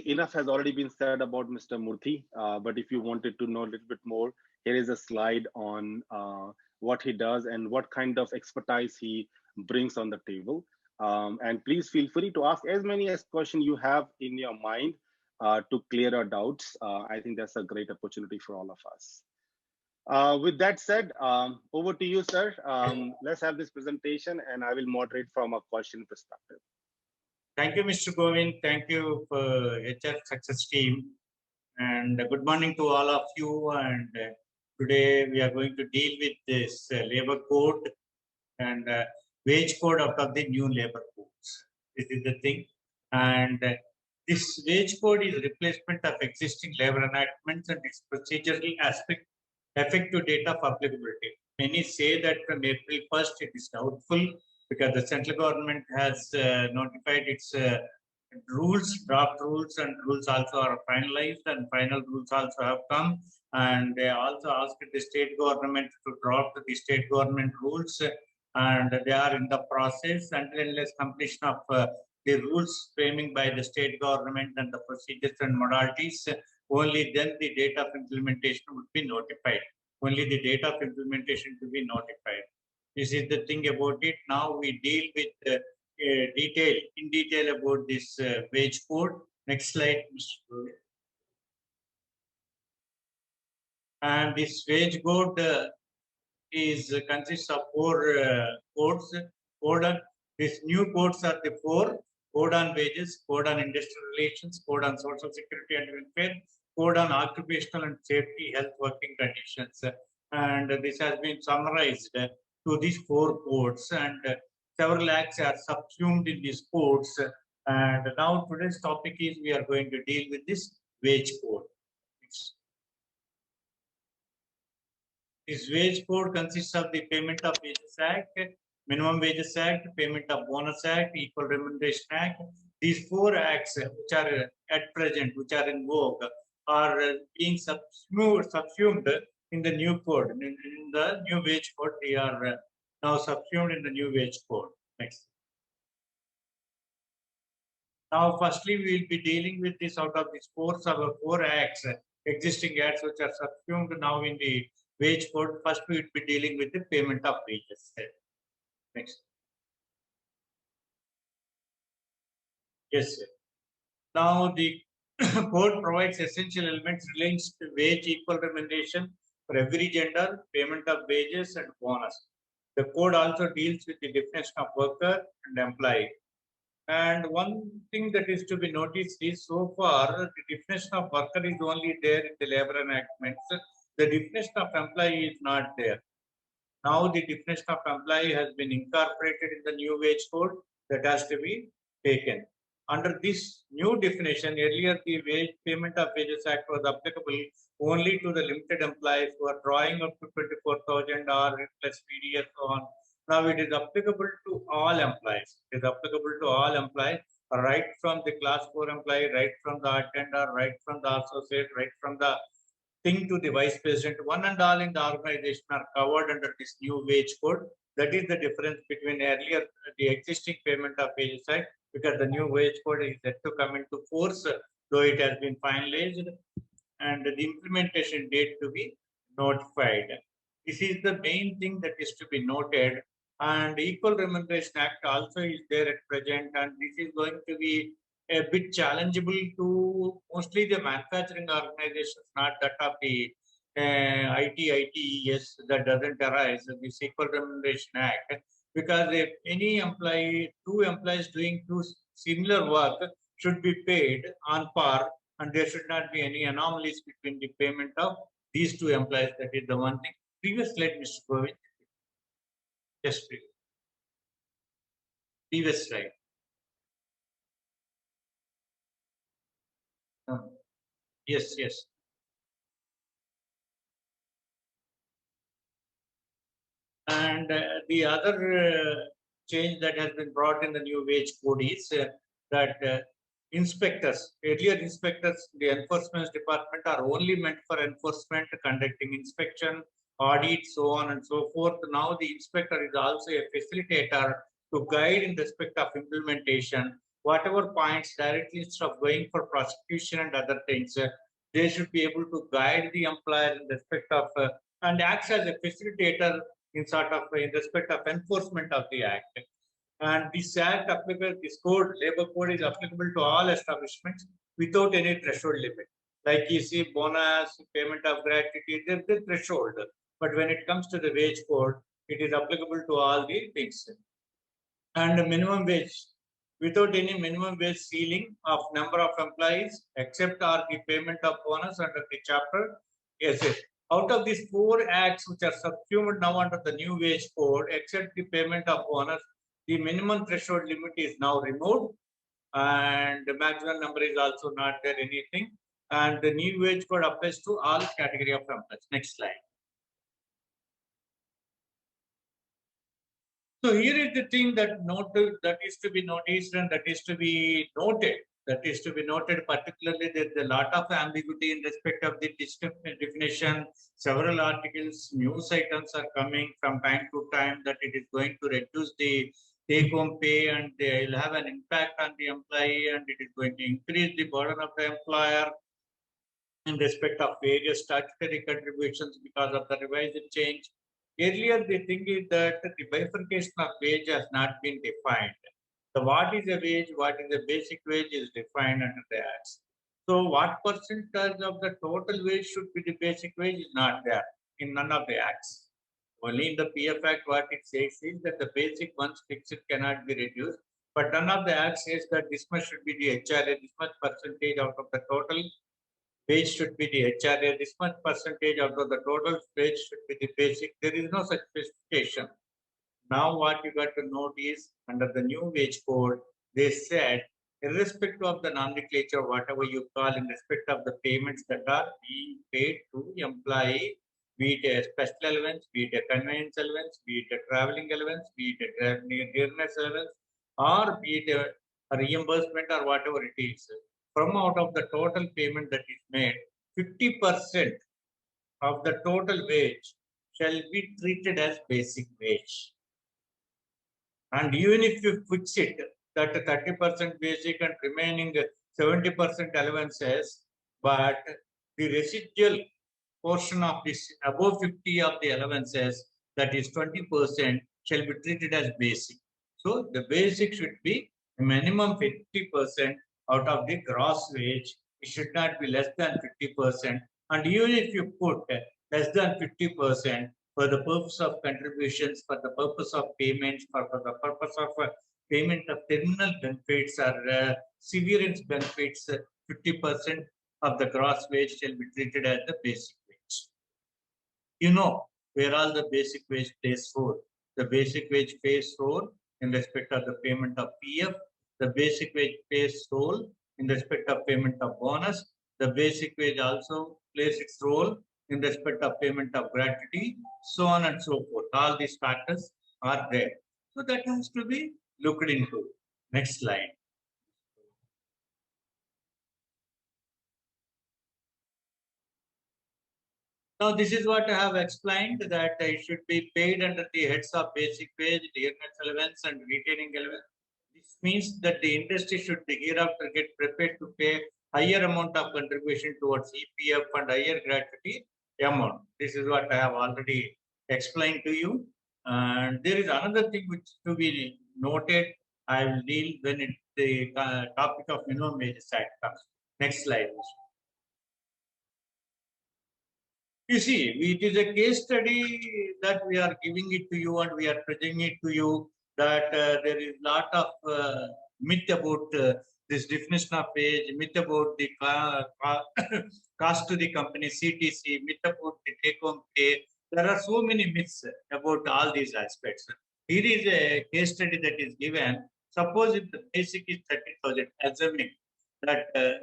enough has already been said about Mr. Murthy, but if you wanted to know a little bit more, here is a slide on what he does and what kind of expertise he brings on the table. And please feel free to ask as many as questions you have in your mind to clear our doubts. I think that's a great opportunity for all of us. With that said, over to you, sir. Let's have this presentation and I will moderate from a question perspective. Thank you, Mr. Govind. Thank you for HR Success team. And good morning to all of you. And today we are going to deal with this labor code and wage code out of the new labor codes. This is the thing. And this wage code is replacement of existing labor enactments and its procedural aspect effective date of applicability. Many say that from April 1st it is doubtful because the central government has notified its rules, draft rules, and rules also are finalized, and final rules also have come. And they also asked the state government to draft the state government rules, and they are in the process until unless completion of the rules framing by the state government and the procedures and modalities, only then the date of implementation would be notified. Only the date of implementation to be notified. This is the thing about it. Now we deal with in detail about this wage code. Next slide, Mr. Govind. And this wage code consists of four codes. These new codes are the four: code on wages, code on industrial relations, code on social security and welfare, code on occupational and safety health working conditions. And this has been summarized to these four codes, and several acts are subsumed in these codes. And now today's topic is we are going to deal with this wage code. This wage code consists of the Payment of Wages Act, Minimum Wages Act, Payment of Bonus Act, Equal Remuneration Act. These four acts, which are at present, which are in vogue, are being subsumed in the new code. In the new wage code, they are now subsumed in the new wage code. Next. Now, firstly, we will be dealing with this out of these four acts, existing acts which are subsumed now in the wage code. First, we will be dealing with the payment of wages. Next. Yes, sir. Now, the code provides essential elements relating to wage equal remuneration for every gender, payment of wages, and bonus. The code also deals with the definition of worker and employee. And one thing that is to be noticed is so far the definition of worker is only there in the labor enactments. The definition of employee is not there. Now the definition of employee has been incorporated in the new wage code that has to be taken. Under this new definition, earlier the Wage Payment of Wages Act was applicable only to the limited employees who are drawing up to 24,000 or plus PD and so on. Now it is applicable to all employees. It is applicable to all employees, right from the class 4 employee, right from the attender, right from the associate, right from the thing to the vice president. One and all in the organization are covered under this new wage code. That is the difference between earlier the existing Payment of Wages Act, because the new wage code is set to come into force, though it has been finalized, and the implementation date to be notified. This is the main thing that is to be noted. And Equal Remuneration Act also is there at present, and this is going to be a bit challengeable to mostly the manufacturing organizations, not that of the ITES that doesn't arise, this Equal Remuneration Act, because if any employee, two employees doing two similar work should be paid on par, and there should not be any anomalies between the payment of these two employees. That is the one thing. Previous slide, Mr. Govind. Yes, please. Previous slide. Yes, yes. And the other change that has been brought in the new wage code is that inspectors, earlier inspectors, the enforcement department are only meant for enforcement, conducting inspection, audit, so on and so forth. Now the inspector is also a facilitator to guide in respect of implementation. whatever points directly instead of going for prosecution and other things, they should be able to guide the employer in respect of and acts as a facilitator in sort of in respect of enforcement of the act. And this act applicable, this code, labor code is applicable to all establishments without any threshold limit. Like you see, bonus, payment of gratuity, there's the threshold. But when it comes to the wage code, it is applicable to all the things. And the minimum wage, without any minimum wage ceiling of number of employees, except or the payment of bonus under the chapter. Yes, yes. Out of these 4 acts which are subsumed now under the new wage code, except the payment of bonus, the minimum threshold limit is now removed, and the maximum number is also not there anything. And the new wage code applies to all category of employees. Next slide. So here is the thing that that is to be noticed and that is to be noted. That is to be noted, particularly there's a lot of ambiguity in respect of the definition. Several articles, news items are coming from time to time that it is going to reduce the take-home pay and they will have an impact on the employee and it is going to increase the burden of the employer in respect of various statutory contributions because of the revised change. Earlier, the thing is that the bifurcation of wage has not been defined. The what is a wage, what is a basic wage is defined under the acts. So, what percentage of the total wage should be the basic wage is not there in none of the acts. Only in the PF Act, what it says is that the basic once fixed cannot be reduced. But none of the acts says that this much should be the HRA, this much percentage out of the total wage should be the HRA, this much percentage out of the total wage should be the basic. There is no such specification. Now what you got to note is under the new wage code, they said irrespective of the nomenclature, whatever you call in respect of the payments that are being paid to employee, be it a special allowance, be it a conveyance allowance, be it a traveling allowance, be it a nearness allowance, or be it a reimbursement or whatever it is. From out of the total payment that is made, 50% of the total wage shall be treated as basic wage. And even if you fix it, that 30% basic and remaining 70% allowances, but the residual portion of this above 50 of the allowances, that is 20%, shall be treated as basic. So the basic should be a minimum 50% out of the gross wage. It should not be less than 50%. And even if you put less than 50%, for the purpose of contributions, for the purpose of payments, for the purpose of payment of terminal benefits or severance benefits, 50% of the gross wage shall be treated as the basic wage. You know where all the basic wage plays role. The basic wage plays role in respect of the payment of PF. The basic wage plays role in respect of payment of bonus. The basic wage also plays its role in respect of payment of gratuity, so on and so forth. All these factors are there. So that has to be looked into. Next slide. Now, this is what I have explained that it should be paid under the heads of basic wage, dearness allowance, and retaining allowance. This means that the industry should hereafter get prepared to pay higher amount of contribution towards EPF and higher gratuity amount. This is what I have already explained to you. And there is another thing which to be noted. I will deal when the topic of minimum wage act comes. Next slide. You see, it is a case study that we are giving it to you and we are presenting it to you that there is a lot of myth about this definition of wage, myth about the cost to the company, CTC, myth about the take-home pay. There are so many myths about all these aspects. Here is a case study that is given. Suppose if the basic is 30,000, assuming that 30%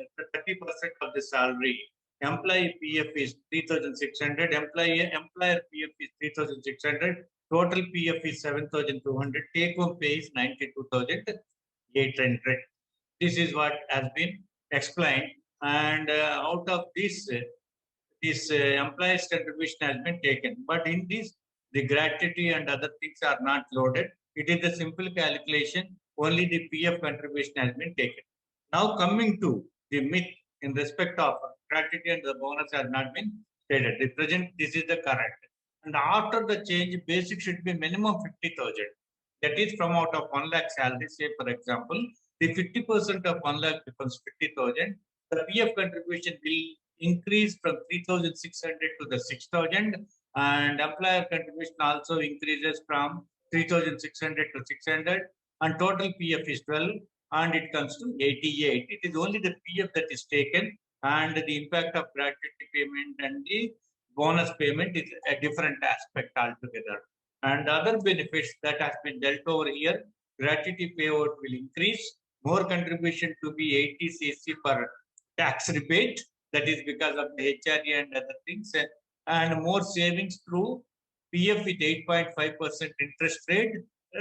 of the salary, employee PF is 3,600, employer PF is 3,600, total PF is 7,200, take home pay is 92,800. This is what has been explained. And out of this, employee's contribution has been taken. But in this, the gratuity and other things are not loaded. It is a simple calculation. only the PF contribution has been taken. Now coming to the myth in respect of gratuity and the bonus has not been stated. The present, this is the correct. And after the change, basic should be minimum 50,000. That is from out of 1 lakh salary. Say for example, the 50% of 1 lakh becomes 50,000. The PF contribution will increase from 3,600 to the 6,000, and employer contribution also increases from 3,600 to 600, and total PF is 12, and it comes to 88. It is only the PF that is taken, and the impact of gratuity payment and the bonus payment is a different aspect altogether. And other benefits that has been dealt over here, gratuity payout will increase, more contribution to be 80cc per tax rebate, that is because of the HRE and other things, and more savings through PF with 8.5% interest rate.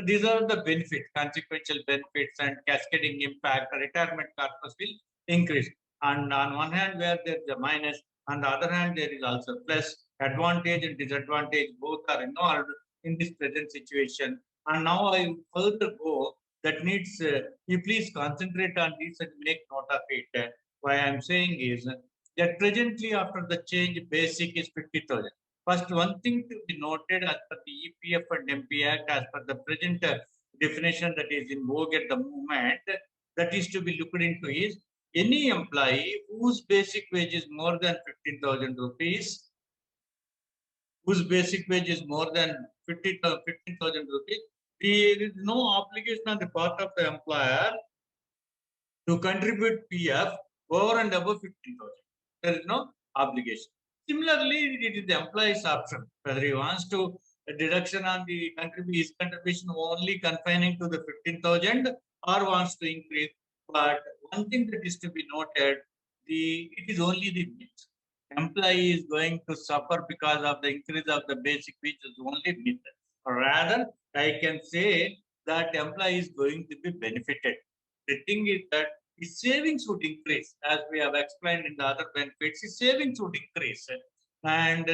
These are the benefits, consequential benefits and cascading impact. Retirement corpus will increase. And on one hand, where there is a minus, on the other hand, there is also plus. Advantage and disadvantage both are involved in this present situation. And now I further go that needs you please concentrate on this and make note of it. Why I'm saying is that presently after the change, basic is 50,000. First, one thing to be noted as per the EPF and MP Act, as per the present definition that is in vogue at the moment, that is to be looked into is any employee whose basic wage is more than 15,000 rupees, whose basic wage is more than 15,000 rupees, there is no obligation on the part of the employer to contribute PF over and above 15,000. There is no obligation. Similarly, it is the employee's option whether he wants to a deduction on the his contribution only confining to the 15,000 or wants to increase. But one thing that is to be noted, it is only the myth. Employee is going to suffer because of the increase of the basic, which is only myth. Rather, I can say that employee is going to be benefited. The thing is that his savings would increase, as we have explained in the other benefits. His savings would increase, and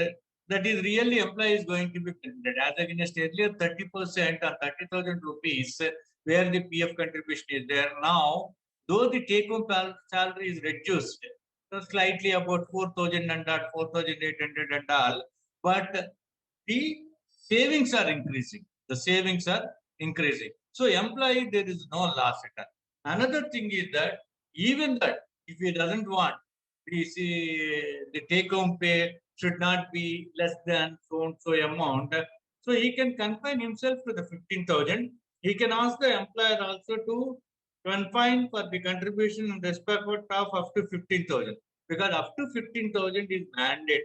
that is really employee is going to be benefited. As against earlier 30% or 30,000 rupees, where the PF contribution is there now, though the take-home salary is reduced, so slightly about 4,000 and 4,800 and all, but the savings are increasing. The savings are increasing. So employee, there is no loss at all. Another thing is that even that if he doesn't want, the take-home pay should not be less than so amount. So he can confine himself to the 15,000. He can ask the employer also to confine for the contribution in respect of up to 15,000, because up to 15,000 is mandatory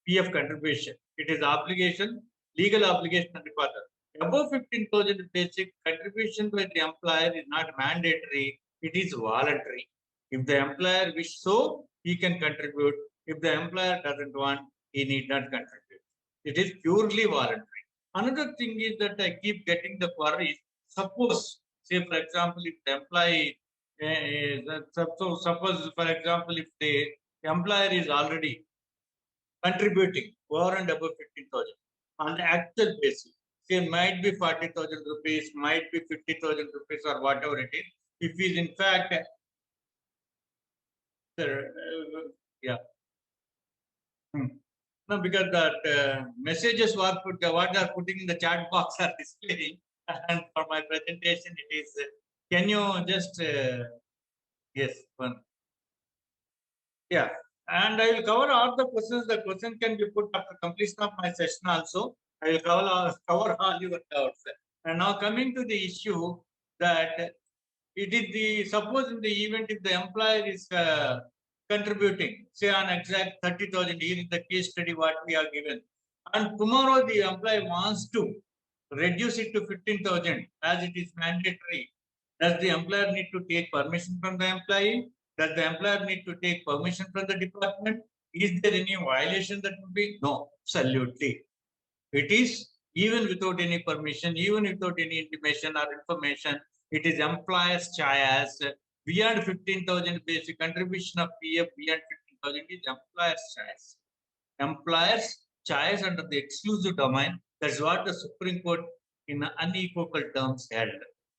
PF contribution. It is obligation, legal obligation on the father. Above 15,000 basic contribution by the employer is not mandatory, it is voluntary. If the employer wish so, he can contribute. If the employer doesn't want, he need not contribute. It is purely voluntary. Another thing is that I keep getting the queries. Suppose, say for example, if the employee, suppose for example, if the employer is already contributing over and above 15,000 on the actual basis, say might be 40,000 rupees, might be 50,000 rupees or whatever it is. If he is in fact, yeah. No, because that messages what they are putting in the chat box are displaying, and for my presentation it is. Can you just yes one? Yeah, and I will cover all the questions. The question can be put after completion of my session also. I will cover all your doubts. And now coming to the issue that it is the suppose in the event if the employer is contributing, say on exact 30,000, here is the case study what we are given, and tomorrow the employee wants to reduce it to 15,000 as it is mandatory. Does the employer need to take permission from the employee? Does the employer need to take permission from the department? Is there any violation that would be? No, absolutely. It is even without any permission, even without any intimation or information, it is employer's choice. Beyond 15,000 basic contribution of PF, beyond 15,000 is employer's choice. Employer's choice under the exclusive domain. That's what the Supreme Court in unequivocal terms held.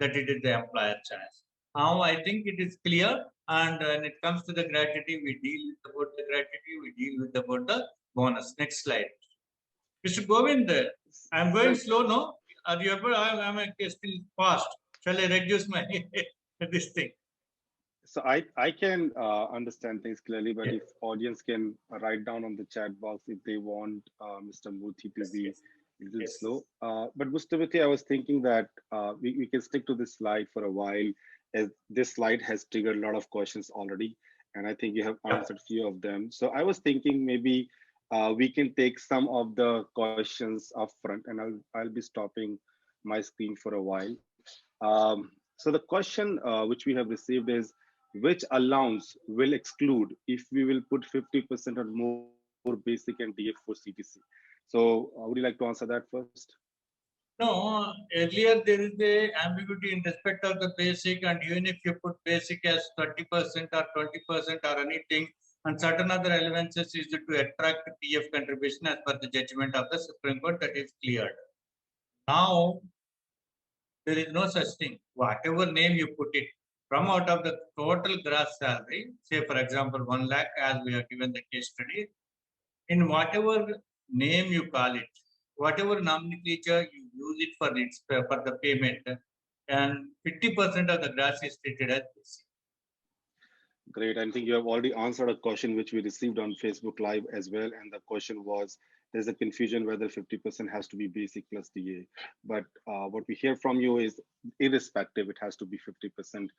that it is the employer choice. Now I think it is clear. And when it comes to the gratuity, we deal with about the gratuity, we deal with about the bonus. Next slide. Mr. Govind, I'm going slow, no? Are you able? I'm still fast. Shall I reduce my this thing? So I can understand things clearly, but Yeah. if audience can write down on the chat box if they want Mr. Murthy to be a little Yes. slow. But Mr. Murthy, I was thinking that we can stick to this slide for a while, as this slide has triggered a lot of questions already, and I think you have answered few of them. So I was thinking maybe we can take some of the questions up front, and I'll be stopping my screen for a while. So the question which we have received is, which allowance will exclude if we will put 50% or more basic and DF for CTC? So would you like to answer that first? No, earlier there is a ambiguity in respect of the basic, and even if you put basic as 30% or 20% or anything, and certain other allowances is to attract PF contribution as per the judgment of the Supreme Court, that is cleared. Now there is no such thing. Whatever name you put it, from out of the total gross salary, say for example 1 lakh, as we have given the case study, in whatever name you call it, whatever nomenclature you use it for the payment, and 50% of the gross is treated as basic. Great. I think you have already answered a question which we received on Facebook Live as well. And the question was, there's a confusion whether 50% has to be basic plus DA. But what we hear from you is, irrespective, it has to be 50%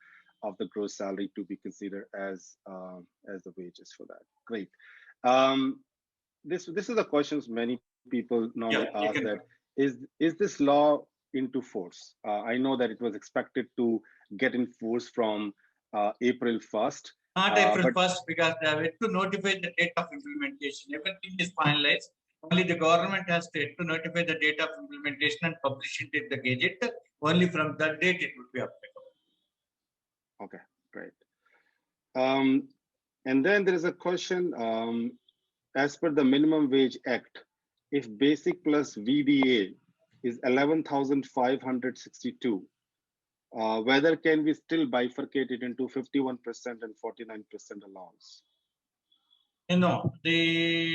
of the gross salary to be considered as the wages for that. Great. This is a question many people normally ask, that is this law into force? I know that it was expected to get in force from April 1st. Not April 1st, because they have to notify the date of implementation. Everything is finalized. Only the government has to notify the date of implementation and publish it in the Gazette. Only from that date it would be applicable. Okay, great. And then there is a question, as per the Minimum Wage Act, if basic plus VDA is 11,562, whether can we still bifurcate it into 51% and 49% allowance? No,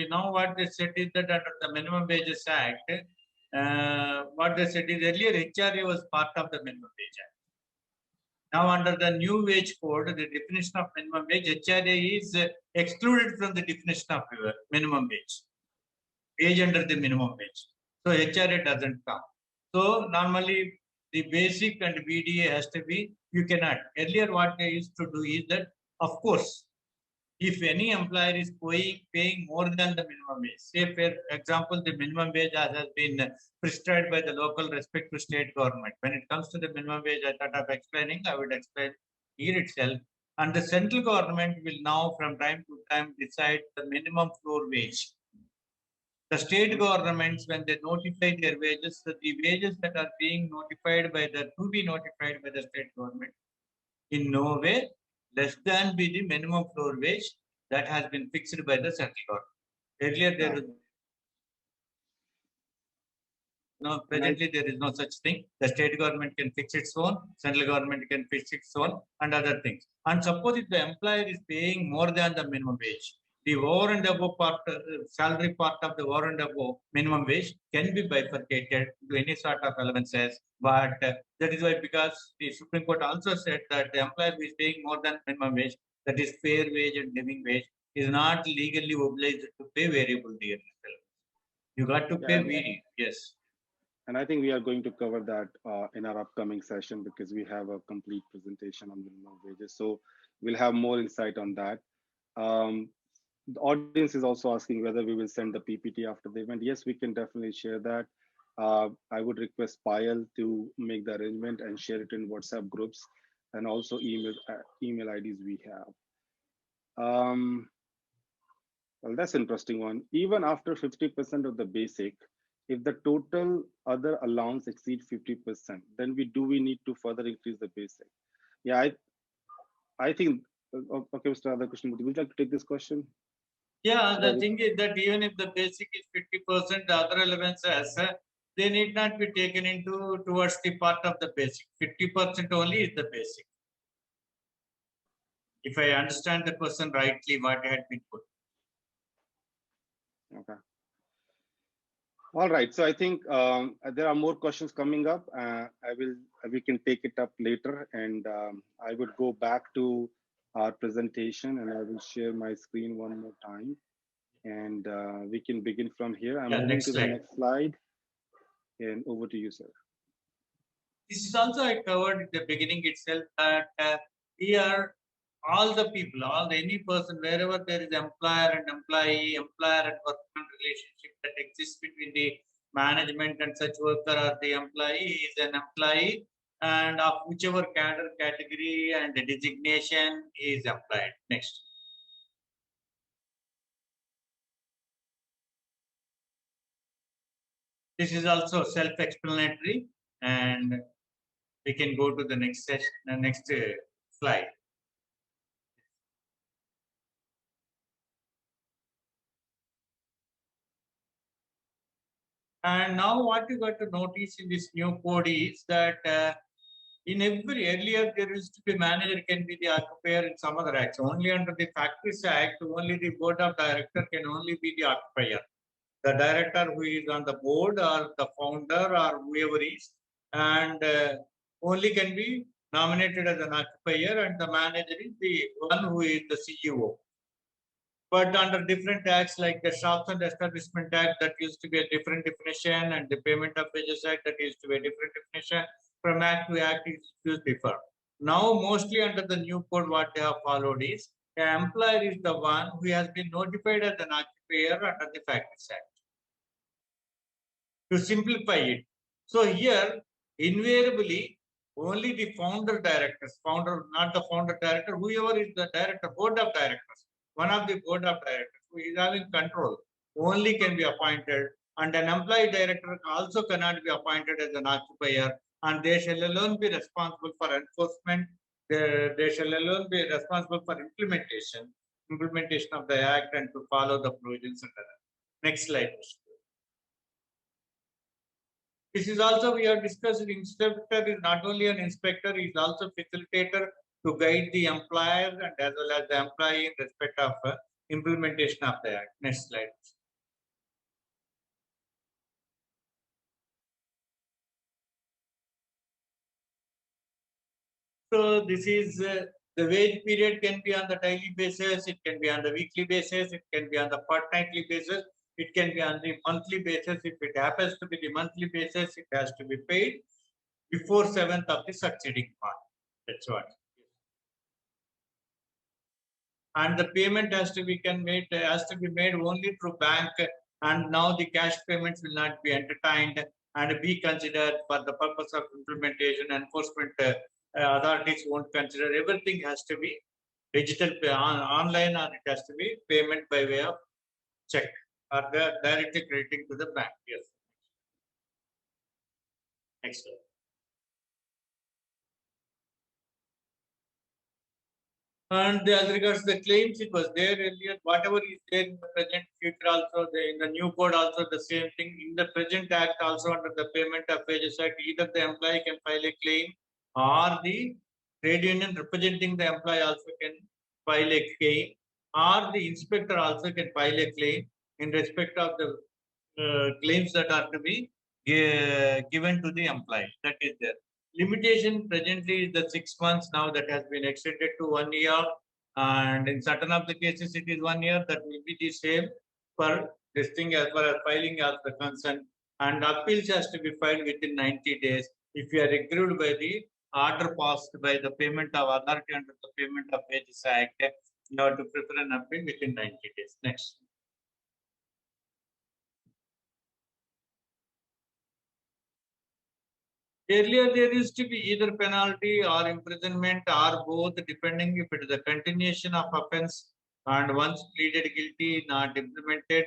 now what they said is that under the Minimum Wages Act, what they said is earlier HRA was part of the Minimum Wage Act. Now under the new wage code, the definition of minimum wage, HRA is excluded from the definition of minimum wage. Wage under the minimum wage. So HRA doesn't come. So normally the basic and VDA has to be, you cannot. Earlier what they used to do is that, of course, if any employer is paying more than the minimum wage, say for example, the minimum wage has been prescribed by the local respective state government. When it comes to the minimum wage, I thought of explaining, I would explain here itself. And the central government will now from time to time decide the minimum floor wage. The state governments, when they notify their wages, the wages that are being notified by to be notified by the state government, in no way less than be the minimum floor wage that has been fixed by the central government. Earlier there was presently there is no such thing. The state government can fix its own, central government can fix its own, and other things. And suppose if the employer is paying more than the minimum wage, the over and above part, salary part of the over and above minimum wage can be bifurcated to any sort of allowances. But that is why, because the Supreme Court also said that the employer who is paying more than minimum wage, that is fair wage and living wage, is not legally obliged to pay variable DA. You got to pay VD, yes. And I think we are going to cover that in our upcoming session, because we have a complete presentation on minimum wages. So we'll have more insight on that. The audience is also asking whether we will send the PPT after the event. Yes, we can definitely share that. I would request Payal to make the arrangement and share it in WhatsApp groups, and also email IDs we have. Well, that's interesting one. Even after 50% of the basic, if the total other allowance exceeds 50%, then we need to further increase the basic? Yeah, I think, okay, Mr. Radhakrishnan, would you like to take this question? Yeah, the thing is that even if the basic is 50%, the other allowances they need not be taken into towards the part of the basic. 50% only is the basic. If I understand the question rightly, what had been put. Okay. All right. So I think there are more questions coming up. We can take it up later, and I would go back to our presentation, and I will share my screen one more time, and we can begin from here. I'm moving Next to the slide. next slide, and over to you, sir. This is also I covered at the beginning itself that here all the people, any person, wherever there is employer and employee, employer and workman relationship that exists between the management and such worker or the employee is an employee, and of whichever cadre category and the designation is applied. Next. This is also self-explanatory, and we can go to the next session, the next slide. And now what you got to notice in this new code is that in every earlier there used to be manager can be the occupier in some other acts. Only under the Factories Act, only the board of director can only be the occupier. The director who is on the board or the founder or whoever is, and only can be nominated as an occupier, and the manager is the one who is the CEO. But under different acts like the Shops and Establishment Act, that used to be a different definition, and the Payment of Wages Act, that used to be a different definition. From act to act, it used to differ. Now, mostly under the new code, what they have followed is the employer is the one who has been notified as an occupier under the Factories Act. To simplify it, so here invariably only the founder directors, not the founder director, whoever is the director, board of directors, one of the board of directors who is having control only can be appointed, and an employee director also cannot be appointed as an occupier, and they shall alone be responsible for enforcement. They shall alone be responsible for implementation of the act and to follow the provisions under that. Next slide. This is also we have discussed. Inspector is not only an inspector, he is also facilitator to guide the employer and as well as the employee in respect of implementation of the act. Next slide. So this is the wage period can be on the daily basis, it can be on the weekly basis, it can be on the fortnightly basis, it can be on the monthly basis. If it happens to be the monthly basis, it has to be paid before 7th of the succeeding month. That's what. And the payment has to be made only through bank, and now the cash payments will not be entertained and be considered for the purpose of implementation. Enforcement authorities won't consider. Everything has to be digital, online, or it has to be payment by way of check or directly crediting to the bank. Yes. Next slide. And as regards the claims, it was there earlier. Whatever is there in the present, future also, in the new code also the same thing. In the present act also under the Payment of Wages Act, either the employee can file a claim or the trade union representing the employee also can file a claim, or the inspector also can file a claim in respect of the claims that are to be given to the employee. That is there. Limitation presently is the 6 months. Now that has been extended to 1 year, and in certain of the cases it is 1 year. That will be the same for this thing as far as filing as the concern. And appeals has to be filed within 90 days. If you are aggrieved by the order passed by the Payment of Authority under the Payment of Wages Act, you have to prepare an appeal within 90 days. Next. Earlier, there used to be either penalty or imprisonment or both, depending if it is a continuation of offense and once pleaded guilty, not implemented,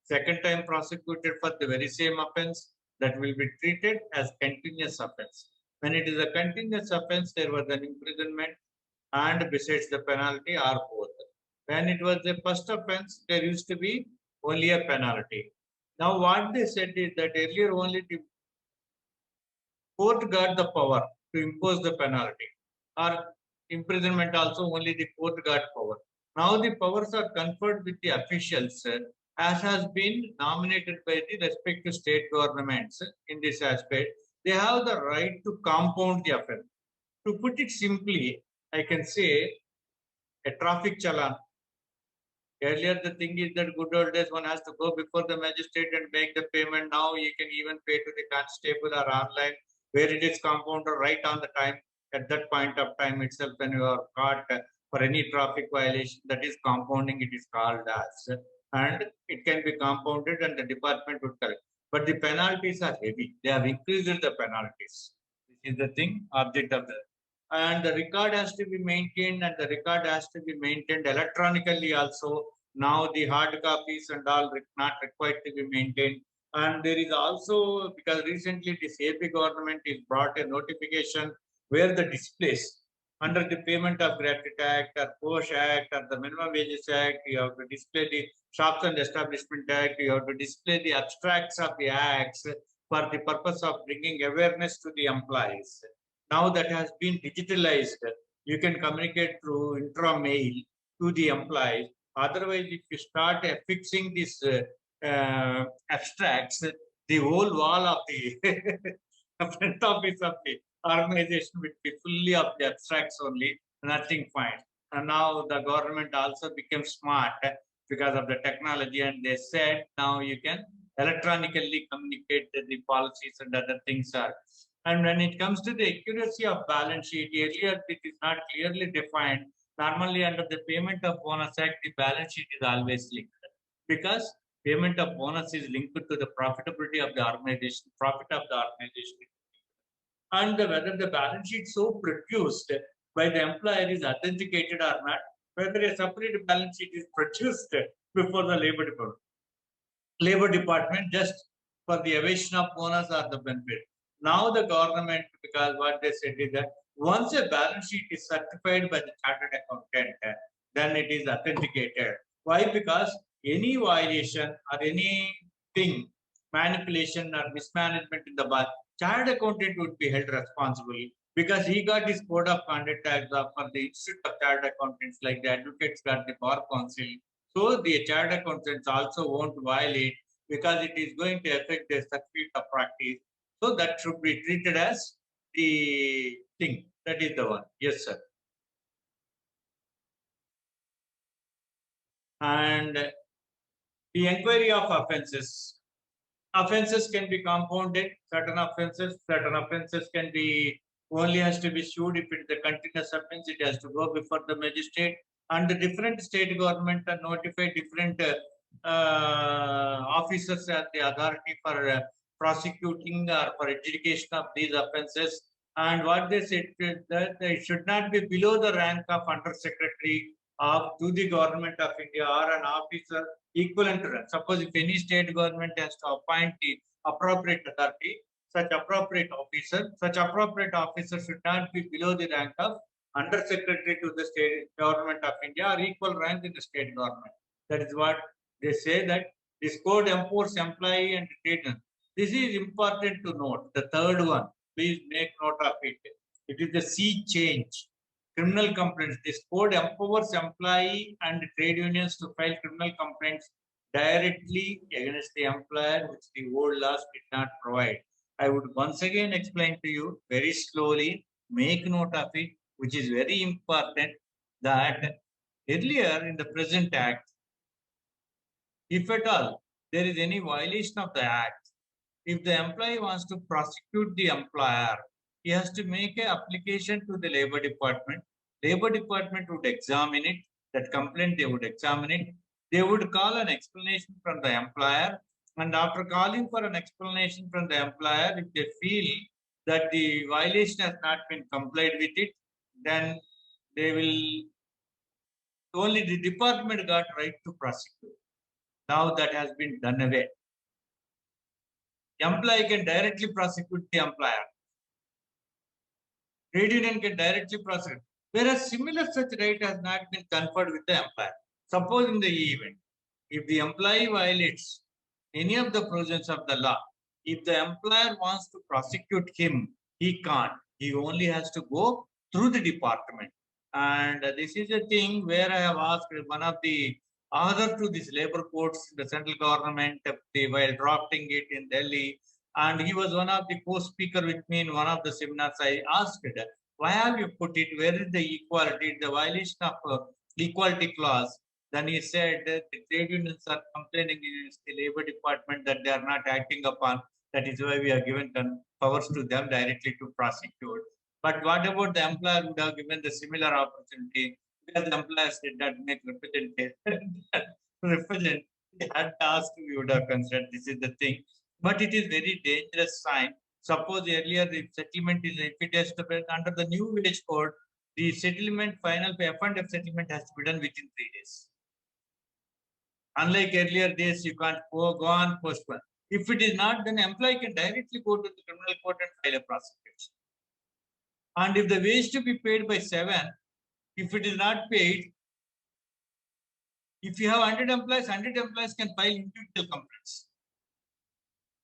second time prosecuted for the very same offense, that will be treated as continuous offense. When it is a continuous offense, there was an imprisonment and besides the penalty or both. When it was the first offense, there used to be only a penalty. Now, what they said is that earlier only the court got the power to impose the penalty, or imprisonment also only the court got power. Now the powers are conferred with the officials as has been nominated by the respective state governments in this aspect. They have the right to compound the offense. To put it simply, I can say a traffic challan. Earlier, the thing is that good old days one has to go before the magistrate and make the payment. Now you can even pay to the constable or online, where it is compounded right on the time at that point of time itself when you are caught for any traffic violation. That is compounding. It is called as, and it can be compounded, and the department would collect. But the penalties are heavy. They have increased the penalties. This is the thing object of the, and the record has to be maintained, and the record has to be maintained electronically also. Now the hard copies and all not required to be maintained. And there is also, because recently this AP government is brought a notification where the displays under the Payment of Gratuity Act or POSH Act or the Minimum Wages Act, you have to display the Shops and Establishment Act, you have to display the abstracts of the acts for the purpose of bringing awareness to the employees. Now that has been digitalized, you can communicate through intra-mail to the employees. Otherwise, if you start affixing these abstracts, the whole wall of the front office of the organization will be fully of the abstracts only, nothing fine. And now the government also became smart because of the technology, and they said now you can electronically communicate the policies and other things are. And when it comes to the accuracy of balance sheet, earlier it is not clearly defined. Normally under the Payment of Bonus Act, the balance sheet is always linked because payment of bonus is linked to the profitability of the organization, profit of the organization. And whether the balance sheet so produced by the employer is authenticated or not, whether a separate balance sheet is produced before the labor department just for the evasion of bonus or the benefit. Now the government, because what they said is that once a balance sheet is certified by the chartered accountant, then it is authenticated. Why? Because any violation or anything, manipulation or mismanagement in the bar, chartered accountant would be held responsible because he got his code of conduct as for the Institute of Chartered Accountants, like the advocates got the bar council. So the chartered accountants also won't violate because it is going to affect their certificate of practice. So that should be treated as the thing. That is the one. Yes, sir. And the inquiry of offenses. Offenses can be compounded. Certain offenses can be only has to be sued if it is a continuous offense. It has to go before the magistrate, and the different state government are notified different officers at the authority for prosecuting or for adjudication of these offenses. And what they said is that it should not be below the rank of Under Secretary to the Government of India or an officer equivalent to that. Suppose if any state government has to appoint the appropriate authority, such appropriate officer should not be below the rank of Under Secretary to the State Government of India or equal rank in the state government. That is what they say, that this code empowers employee and trader. This is important to note. The third one, please make note of it. It is the sea change. Criminal complaints. This code empowers employee and trade unions to file criminal complaints directly against the employer, which the old laws did not provide. I would once again explain to you very slowly, make note of it, which is very important, that earlier in the present act, if at all there is any violation of the act, if the employee wants to prosecute the employer, he has to make an application to the labor department. Labor department would examine it, that complaint they would examine it. They would call an explanation from the employer, and after calling for an explanation from the employer, if they feel that the violation has not been complied with it, then they will, only the department got right to prosecute. Now that has been done away. Employee can directly prosecute the employer. Trade union can directly prosecute. Whereas similar such right has not been conferred with the employer. Suppose in the event, if the employee violates any of the provisions of the law, if the employer wants to prosecute him, He can't. He only has to go through the department. And this is a thing where I have asked one of the author to this labor codes, the central government, while drafting it in Delhi. And he was one of the co-speaker with me in one of the seminars. I asked, why have you put it? Where is the equality? The violation of equality clause. Then he said that the trade unions are complaining against the labor department that they are not acting upon. That is why we are given powers to them directly to prosecute. But what about the employer would have given the similar opportunity? Because the employers did not make represent, they had to ask, we would have considered this is the thing. But it is very dangerous sign. Suppose earlier the settlement is, if it has to be under the new wage code, the settlement, final F&F settlement has to be done within 3 days. Unlike earlier days, you can't go on postpone. If it is not, then employee can directly go to the criminal court and file a prosecution. And if the wage to be paid by 7, if it is not paid, if you have 100 employees can file individual complaints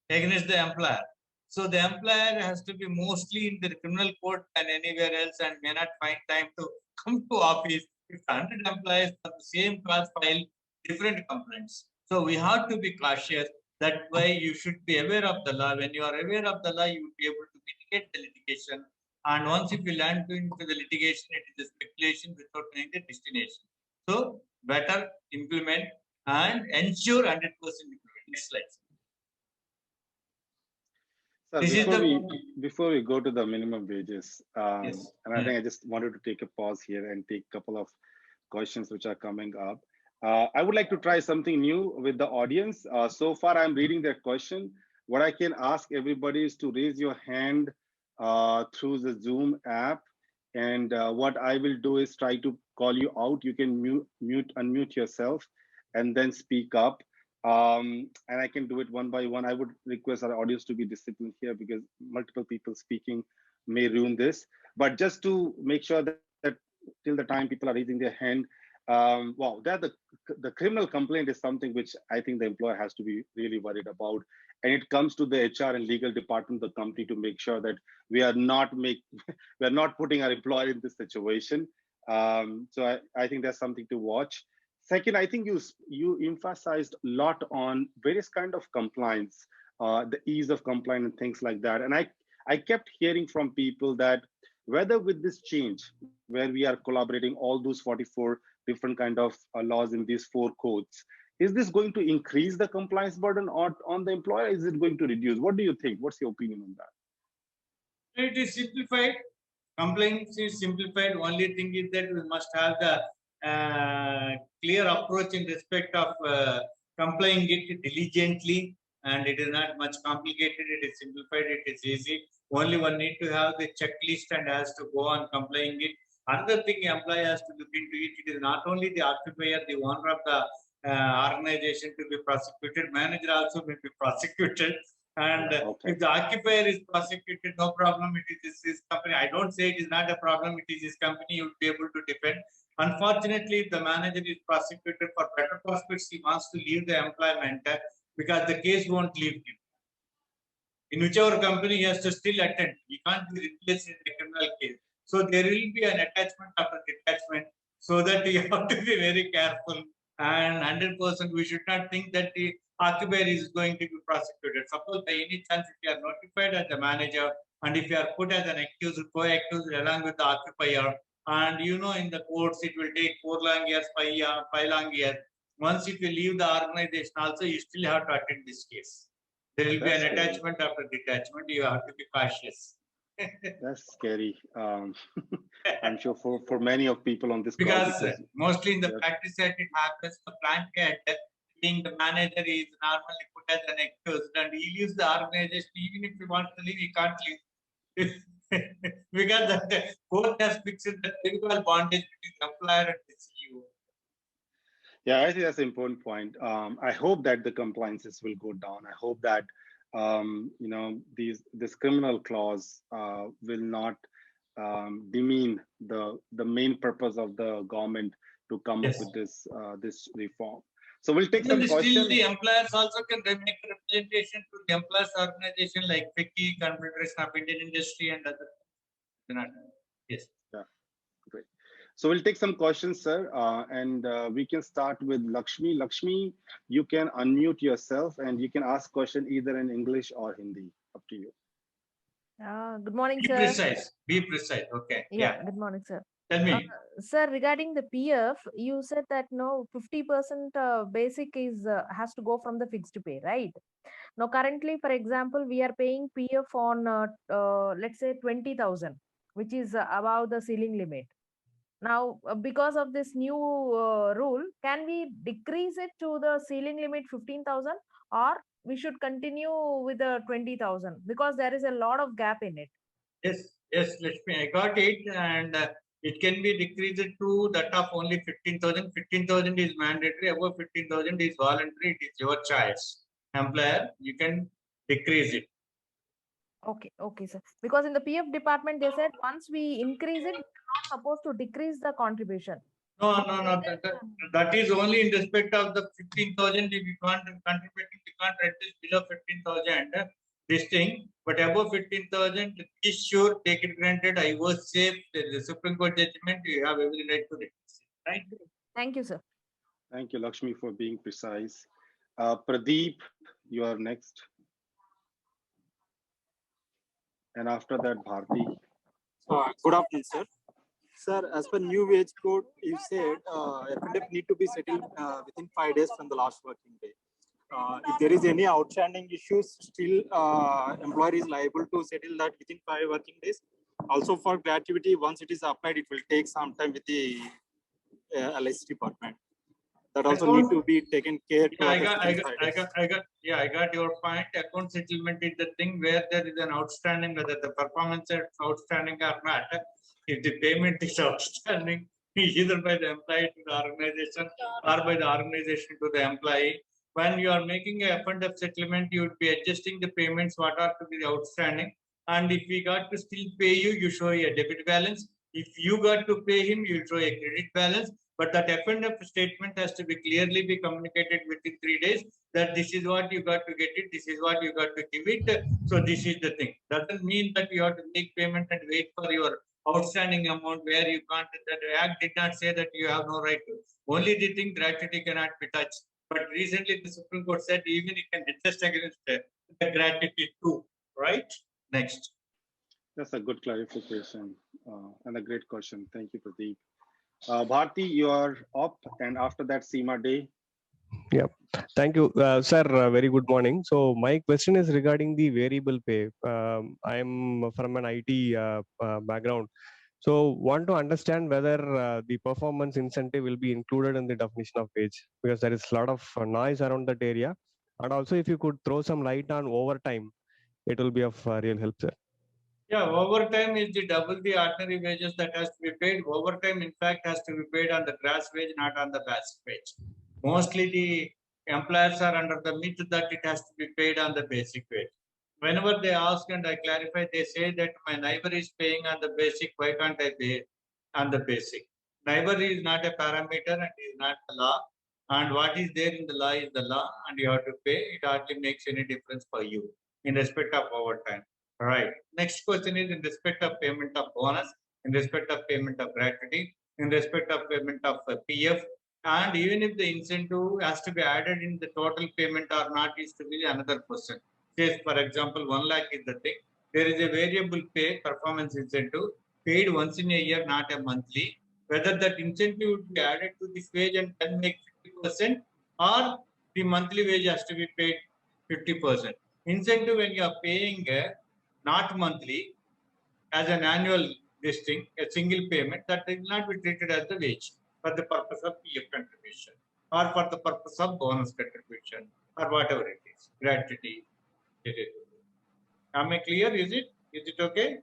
against the employer. So the employer has to be mostly in the criminal court than anywhere else and may not find time to come to office. If 100 employees of the same class file different complaints. So we have to be cautious. That way you should be aware of the law. When you are aware of the law, you will be able to mitigate the litigation. And once if you land into the litigation, it is a speculation without knowing the destination. So better implement and ensure 100% implement. Next slide. Sir, This before we go to the minimum wages, Yes. and I think I just wanted to take a pause here and take a couple of questions which are coming up. I would like to try something new with the audience. So far, I'm reading their question. What I can ask everybody is to raise your hand through the Zoom app. And what I will do is try to call you out. You can unmute yourself and then speak up. And I can do it one by one. I would request our audience to be disciplined here because multiple people speaking may ruin this. But just to make sure that till the time people are raising their hand, wow, that the criminal complaint is something which I think the employer has to be really worried about. And it comes to the HR and legal department of the company to make sure that we are not putting our employer in this situation. So I think that's something to watch. Second, I think you emphasized a lot on various kind of compliance, the ease of compliance and things like that. And I kept hearing from people that whether with this change, where we are collaborating all those 44 different kind of laws in these 4 codes, is this going to increase the compliance burden on the employer? Is it going to reduce? What do you think? What's your opinion on that? It is simplified. Compliance is simplified. Only thing is that we must have the clear approach in respect of complying it diligently, and it is not much complicated. It is simplified. It is easy. Only one need to have the checklist and has to go on complying it. Another thing, employee has to look into it. It is not only the occupier, the owner of the organization to be prosecuted. Manager also may be prosecuted. And if the occupier is prosecuted, no problem. It is his company. I don't say it is not a problem. It is his company. You will be able to defend. Unfortunately, if the manager is prosecuted for better prospects, he wants to leave the employment because the case won't leave him. In whichever company, he has to still attend. He can't be replaced in the criminal case. So there will be an attachment after detachment, so that you have to be very careful. And 100%, we should not think that the occupier is going to be prosecuted. Suppose by any chance, if you are notified as a manager and if you are put as an accused, co-accused along with the occupier, and you know in the courts it will take 4 long years, 5 long years. Once if you leave the organization also, you still have to attend this case. There will be an attachment after detachment. You have to be cautious. That's scary. I'm sure for many of people on this because mostly in the practice that it happens, the plant head being the manager is normally put as an accused and he leaves the organization. Even if he wants to leave, he can't leave. Because the court has fixed the legal bondage between the employer and the CEO. Yeah, I think that's an important point. I hope that the compliances will go down. I hope that this criminal clause will not demean the main purpose of the government to come up with this reform. So we'll take some Still, questions. the employers also can make representation to the employers organization like FICCI, Confederation of Indian Industry, and other. Yes. Yeah, great. So we'll take some questions, sir, and we can start with Lakshmi. Lakshmi, you can unmute yourself and you can ask question either in English or Hindi. Up to you. Good morning, Be sir. precise. Be precise. Okay. Yeah. Good morning, sir. Tell me. Sir, regarding the PF, you said that no 50% basic is has to go from the fixed pay, right? Now, currently, for example, we are paying PF on let's say 20,000, which is above the ceiling limit. Now, because of this new rule, can we decrease it to the ceiling limit 15,000, or we should continue with the 20,000 because there is a lot of gap in it? Yes, Lakshmi, I got it, and it can be decreased to that of only 15,000. 15,000 is mandatory. Above 15,000 is voluntary. It is your choice. Employer, you can decrease it. Okay, sir. Because in the PF department, they said once we increase it, we're not supposed to decrease the contribution. No. That is only in respect of the 15,000. If you can't contribute, you can't reduce below 15,000. This thing, but above 15,000, is sure, take it granted. I was safe. The Supreme Court judgment, you have every right to reduce it, right? Thank you, sir. Thank you, Lakshmi, for being precise. Pradeep, you are next. And after that, Bharti. Good afternoon, sir. Sir, as per new wage code, you said FNF need to be settled within 5 days from the last working day. If there is any outstanding issues, still employer is liable to settle that within 5 working days. Also for gratuity, once it is applied, it will take some time with the LIC department. That also need to be taken care. Yeah, I got your point. Account settlement is the thing where there is an outstanding, whether the performance is outstanding or not. If the payment is outstanding, either by the employee to the organization or by the organization to the employee, when you are making a F&F settlement, you would be adjusting the payments what are to be outstanding. And if we got to still pay you, you show a debit balance. If you got to pay him, you show a credit balance. But that F&F statement has to be clearly be communicated within 3 days that this is what you got to get it, this is what you got to give it. So this is the thing. Doesn't mean that you have to make payment and wait for your outstanding amount where you can't. That Act did not say that you have no right to. Only the thing gratuity cannot be touched. But recently the Supreme Court said even you can adjust against the gratuity too. Right? Next. That's a good clarification and a great question. Thank you, Pradeep. Bharti, you are up, and after that, Seema Day. Yeah, thank you, sir. Very good morning. So my question is regarding the variable pay. I am from an IT background, so want to understand whether the performance incentive will be included in the definition of wage, because there is a lot of noise around that area. And also, if you could throw some light on overtime, it will be of real help, sir. Yeah, overtime is the double the ordinary wages that has to be paid. Overtime, in fact, has to be paid on the gross wage, not on the basic wage. Mostly the employers are under the myth that it has to be paid on the basic wage. Whenever they ask and I clarify, they say that my neighbor is paying on the basic, why can't I pay on the basic? Neighbor is not a parameter and is not the law. And what is there in the law is the law, and you have to pay. It hardly makes any difference for you in respect of overtime. Right. Next question is in respect of payment of bonus, in respect of payment of gratuity, in respect of payment of PF, and even if the incentive has to be added in the total payment or not is to be another question. Say, for example, 1 lakh is the thing. There is a variable pay performance incentive paid once in a year, not a monthly. Whether that incentive would be added to this wage and then make 50%, or the monthly wage has to be paid 50%. Incentive when you are paying not monthly, as an annual this thing, a single payment, that will not be treated as the wage for the purpose of PF contribution or for the purpose of bonus contribution or whatever it is, gratuity. Am I clear? Is it okay?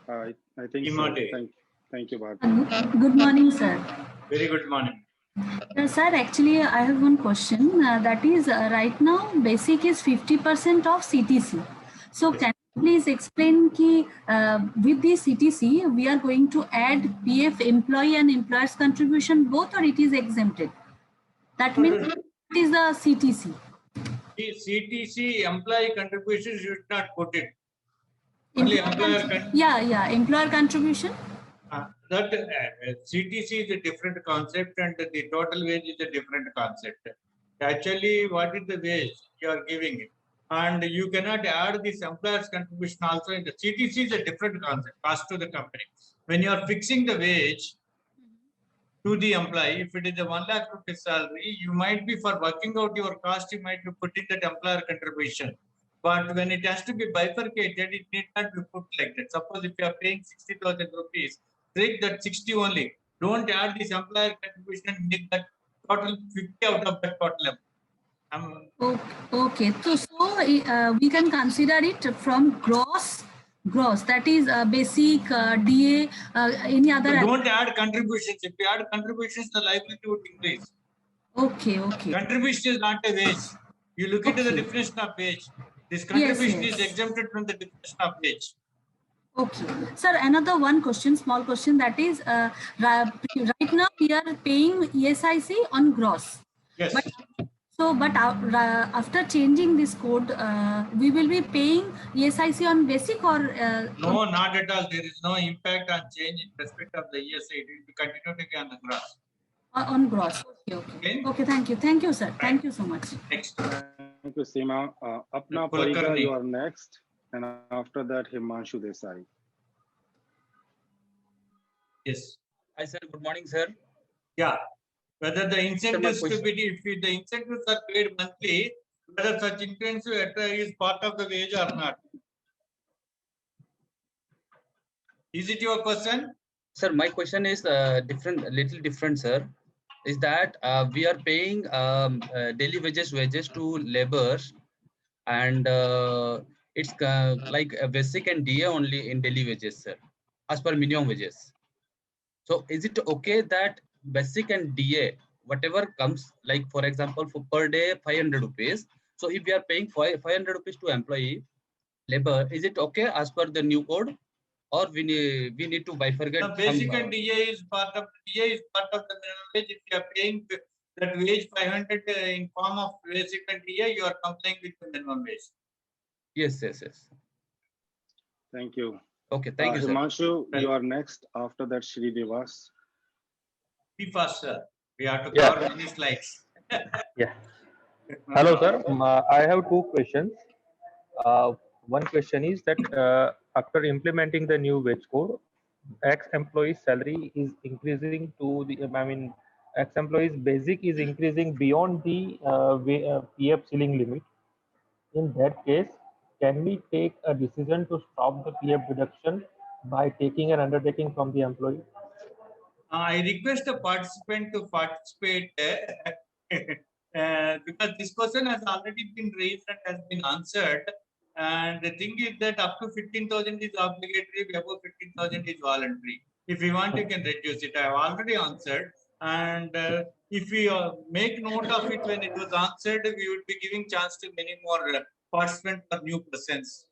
I think so. Thank you, Bharti. Good morning, sir. Very good morning. Sir, actually, I have one question. That is, right now, basic is 50% of CTC. So, can please explain ki with the CTC we are going to add PF employee and employer's contribution both, or it is exempted? That means it is the CTC. The CTC employee contributions you should not put it. Only employer Employer contribution. That CTC is a different concept and the total wage is a different concept. Actually, what is the wage you are giving it? And you cannot add this employer's contribution also in the CTC is a different concept, cost to the company. When you are fixing the wage to the employee, if it is a 1 lakh rupees salary, you might be for working out your cost, you might be putting that employer contribution. But when it has to be bifurcated, it need not be put like that. Suppose if you are paying 60,000 rupees, take that 60 only. Don't add this employer contribution and make that total 50 out of that total. Okay. So we can consider it from gross. That is basic DA. Any other? Don't add contributions. If you add contributions, the liability would increase. Okay. Contribution is not a wage. You look into the definition of wage. This contribution is exempted from the definition of wage. Okay, sir. Another small question. That is, right now we are paying ESIC on gross. Yes. But after changing this code, we will be paying ESIC on basic or? No, not at all. There is no impact on change in respect of the ESIC. It will continue to be on the gross. On gross. Okay. Thank you, sir. Thank you so much. Next. Thank you, Seema. Apna Pariga, you are next. And after that, Himanshu Desai. Yes. Hi, sir. Good morning, sir. Yeah. Whether the incentives to be, if the incentives are paid monthly, whether such incentive is part of the wage or not. Is it your question? Sir, my question is little different, sir. Is that we are paying daily wages to laborers, and it's like a basic and DA only in daily wages, sir, as per minimum wages. So is it okay that basic and DA, whatever comes, like for example, for per day 500 rupees. So if we are paying 500 rupees to employee labor, is it okay as per the new code, or we need to bifurcate? No, basic and DA is part of the minimum wage. If you are paying that wage 500 in form of basic and DA, you are complying with the minimum wage. Yes. Thank you. Okay, thank you, sir. Himanshu, you are next. After that, Shri Devas. Be fast, sir. We have to cover many slides. Yeah. Hello, sir. I have two questions. One question is that after implementing the new wage code, ex-employee's salary is increasing to the, ex-employee's basic is increasing beyond the PF ceiling limit. In that case, can we take a decision to stop the PF deduction by taking an undertaking from the employee? I request the participant to participate because this question has already been raised and has been answered. And the thing is that up to 15,000 is obligatory, above 15,000 is voluntary. If you want, you can reduce it. I have already answered. And if we make note of it when it was answered, we would be giving chance to many more participants or new persons.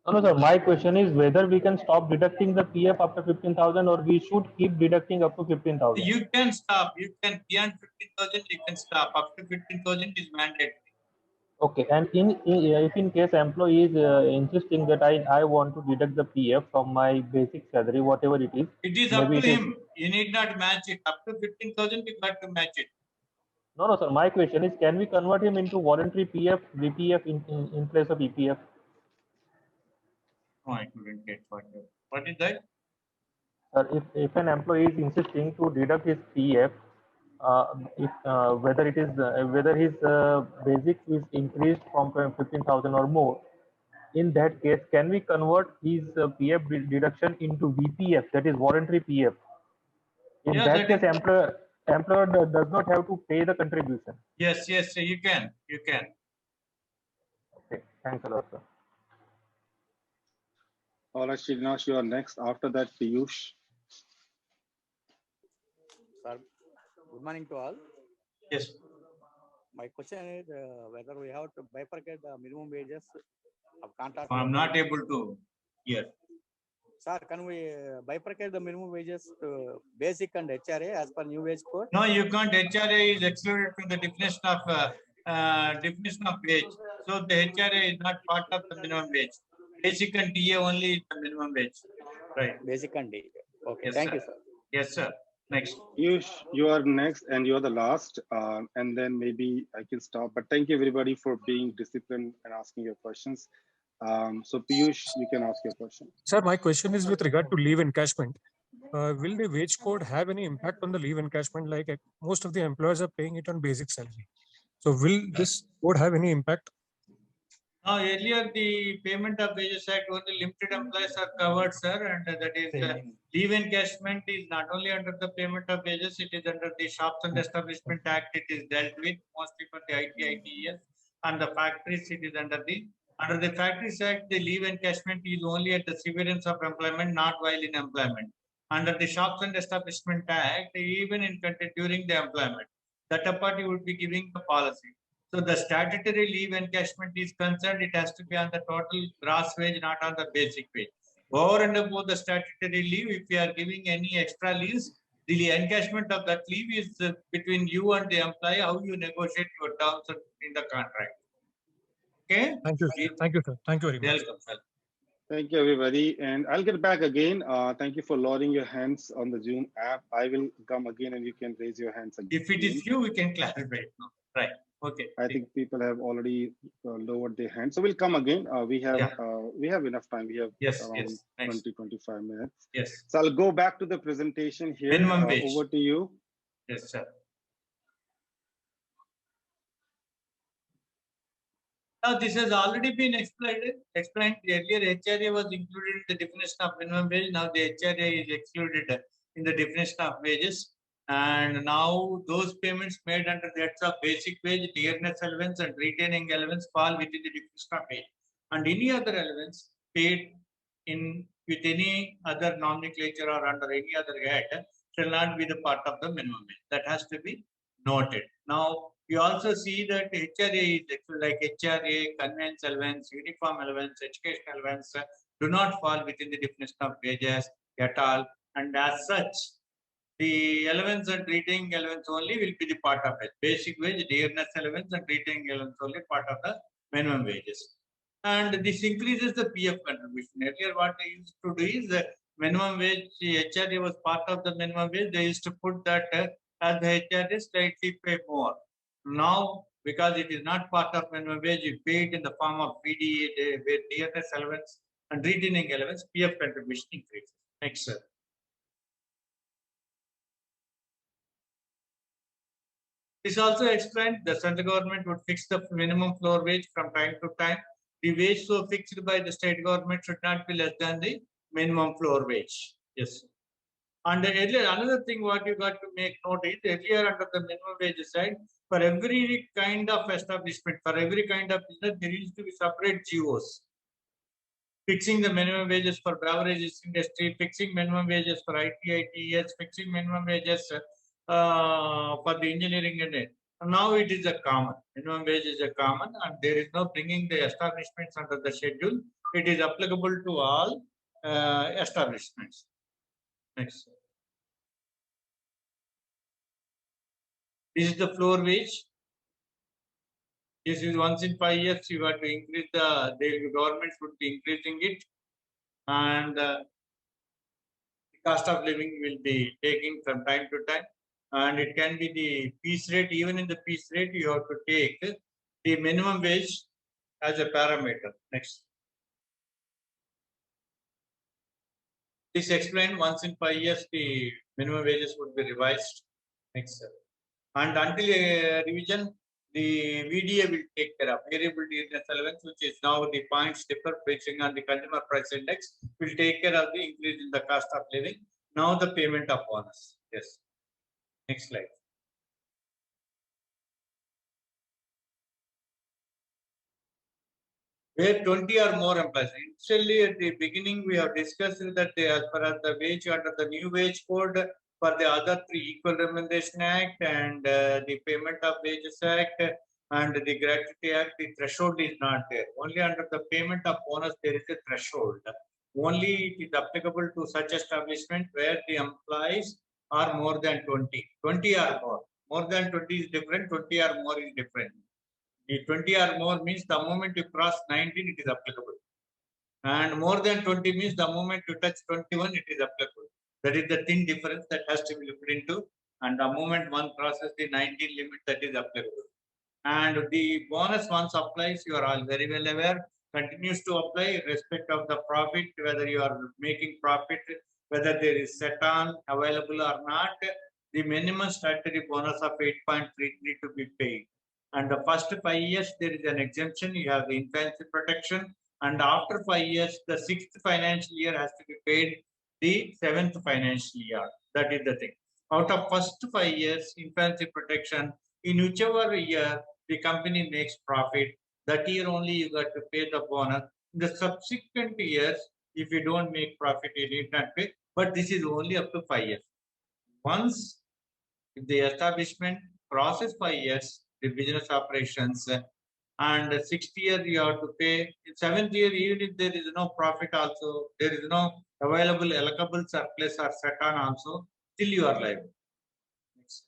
No, sir. My question is whether we can stop deducting the PF after 15,000 or we should keep deducting up to 15,000. You can stop. You can beyond 15,000. You can stop. Up to 15,000 is mandatory. Okay. And if in case employee is insisting that I want to deduct the PF from my basic salary, whatever it is. It is up to him. You need not match it. Up to 15,000, you got to match it. No, sir. My question is, can we convert him into voluntary PF, VPF in place of EPF? No, I couldn't get what is that? Sir, if an employee is insisting to deduct his PF, whether his basic is increased from 15,000 or more, in that case, can we convert his PF deduction into VPF, that is voluntary PF? In that case, employer does not have to pay the contribution. Yes, you can. Okay, thanks a lot, sir. All right, Shrinash, you are next. After that, Piyush. Sir, good morning to all. Yes. My question is whether we have to bifurcate the minimum wages of contract. I'm not able to hear. Sir, can we bifurcate the minimum wages to basic and HRA as per new wage code? No, you can't. HRA is excluded from the definition of wage. So the HRA is not part of the minimum wage. Basic and TA only is the minimum wage. Right. Basic and DA. Okay, Yes, thank sir. you, sir. Yes, sir. Next. You are next and you're the last, and then maybe I can stop. But thank you everybody for being disciplined and asking your questions. So Piyush, you can ask your question. Sir, my question is with regard to leave encashment. Will the wage code have any impact on the leave encashment? Like most of the employers are paying it on basic salary. So will this code have any impact? Now, earlier the Payment of Wages Act, only limited employees are covered, sir, and that is leave encashment is not only under the Payment of Wages, it is under the Shops and Establishment Act. It is dealt with mostly for the ITES, and the factories. It is under the Factories Act. The leave encashment is only at the severance of employment, not while in employment. Under the Shops and Establishment Act, even in during the employment, that apart you would be giving the policy. So the statutory leave encashment is concerned, it has to be on the total gross wage, not on the basic wage. Over and above the statutory leave, if you are giving any extra leaves, the encashment of that leave is between you and the employee, how you negotiate your terms in the contract. Okay? Thank you. Thank you, sir. Thank you very much. Welcome, sir. Thank you, everybody. And I'll get back again. Thank you for lowering your hands on the Zoom app. I will come again and you can raise your hands again. If it is you, we can clarify. Right. Okay. I think people have already lowered their hands. So we'll come again. We have enough time. We have around 20-25 minutes. Yes. So I'll go back to the presentation here. Minimum wage. Over to you. Yes, sir. Now, this has already been explained. Earlier, HRA was included in the definition of minimum wage. Now, the HRA is excluded in the definition of wages. And now, those payments made under the heads of basic wage, dearness allowance, and retaining allowance fall within the definition of wage. And any other allowance paid with any other nomenclature or under any other head shall not be the part of the minimum wage. That has to be noted. Now, you also see that HRA is like HRA, conveyance allowance, uniform allowance, education allowance do not fall within the definition of wages at all. And as such, the allowance and retaining allowance only will be the part of it. Basic wage, dearness allowance, and retaining allowance only part of the minimum wages. And this increases the PF contribution. Earlier, what they used to do is minimum wage, HRA was part of the minimum wage. They used to put that as the HRA slightly pay more. Now, because it is not part of minimum wage, you pay it in the form of PDA, dearness allowance, and retaining allowance, PF contribution increases. Next, sir. This also explained the central government would fix the minimum floor wage from time to time. The wage so fixed by the state government should not be less than the minimum floor wage. Yes. And earlier, another thing what you got to make note is earlier under the minimum wage side, for every kind of establishment, for every kind of business, there used to be separate GOs. Fixing the minimum wages for beverages industry, fixing minimum wages for IT, ITES, fixing minimum wages for the engineering unit. And now it is a common. Minimum wage is a common, and there is no bringing the establishments under the schedule. It is applicable to all establishments. Next. This is the floor wage. This is once in 5 years you have to increase the government would be increasing it, and the cost of living will be taken from time to time, and it can be the piece rate. Even in the piece rate, you have to take the minimum wage as a parameter. Next. This explained once in 5 years the minimum wages would be revised. Next, sir. And until revision, the VDA will take care of variable dearness allowance, which is now the points differ based on the consumer price index, will take care of the increase in the cost of living. Now the payment of bonus. Yes. Next slide. Where 20 or more employees. Initially, at the beginning, we have discussed that as far as the wage under the new wage code, for the other three, Equal Remuneration Act and the Payment of Wages Act, and the Gratuity Act, the threshold is not there. Only under the payment of bonus, there is a threshold. Only it is applicable to such establishment where the employees are more than 20. 20 or more. More than 20 is different, 20 or more is different. The 20 or more means the moment you cross 19, it is applicable. And more than 20 means the moment you touch 21, it is applicable. That is the thin difference that has to be looked into. And the moment one crosses the 19 limit, that is applicable. And the bonus once applies, you are all very well aware, continues to apply irrespective of the profit, whether you are making profit, whether there is set on available or not. The minimum statutory bonus of 8.33 to be paid. And the first 5 years, there is an exemption. You have the infancy protection. And after 5 years, the 6th financial year has to be paid the 7th financial year. That is the thing. Out of first 5 years, infancy protection, in whichever year the company makes profit, that year only you got to pay the bonus. In the subsequent years, if you don't make profit, you need not pay. But this is only up to 5 years. Once if the establishment crosses 5 years, the business operations, and the 6th year you have to pay. In 7th year, even if there is no profit also, there is no available allocable surplus or set on also, still you are liable. Next.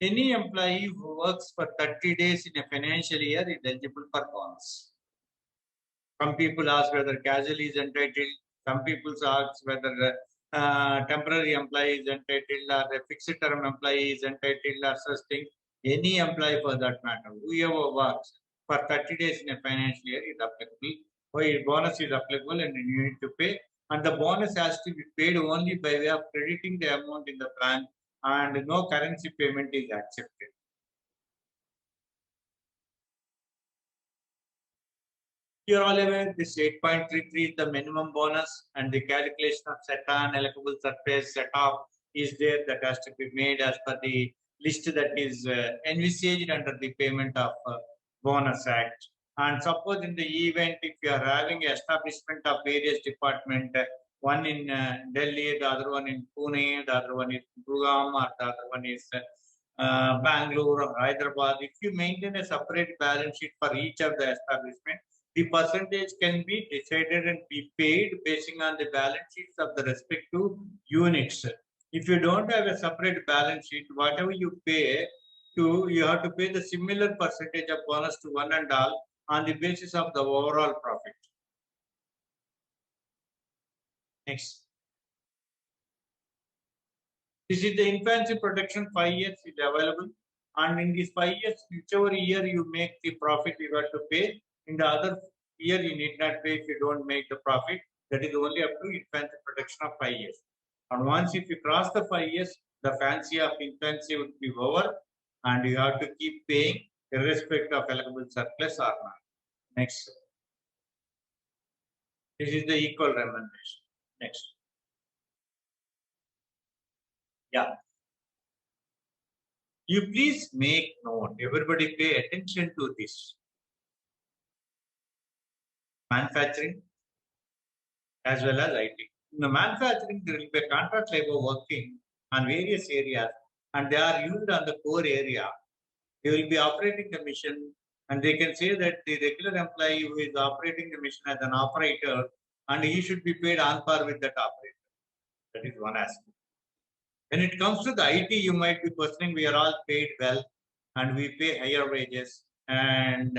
Any employee who works for 30 days in a financial year is eligible for bonus. Some people ask whether casual is entitled. Some people ask whether temporary employee is entitled or a fixed term employee is entitled or such thing. Any employee for that matter, whoever works for 30 days in a financial year is applicable. Why bonus is applicable and you need to pay. And the bonus has to be paid only by way of crediting the amount in the plan, and no currency payment is accepted. You are all aware this 8.33 is the minimum bonus, and the calculation of set on allocable surplus set off is there that has to be made as per the list that is envisaged under the Payment of Bonus Act. And suppose in the event if you are having establishment of various departments, one in Delhi, the other one in Pune, the other one is Gurgaon, or the other one is Bangalore or Hyderabad, if you maintain a separate balance sheet for each of the establishment, the percentage can be decided and be paid based on the balance sheets of the respective units. If you don't have a separate balance sheet, whatever you pay to, you have to pay the similar percentage of bonus to one and all on the basis of the overall profit. Next. This is the infancy protection, 5 years is available. And in these 5 years, whichever year you make the profit, you got to pay. In the other year, you need not pay if you don't make the profit. That is only up to infancy protection of 5 years. And once if you cross the 5 years, the fancy of infancy would be over, and you have to keep paying irrespective of allocable surplus or not. Next. This is the equal remuneration. Next. Yeah. You please make note, everybody pay attention to this. Manufacturing as well as IT. In the manufacturing, there will be a contract labor working on various areas, and they are used on the core area. They will be operating the machine, and they can say that the regular employee who is operating the machine as an operator, and he should be paid on par with that operator. That is one aspect. When it comes to the IT, you might be questioning, we are all paid well and we pay higher wages, and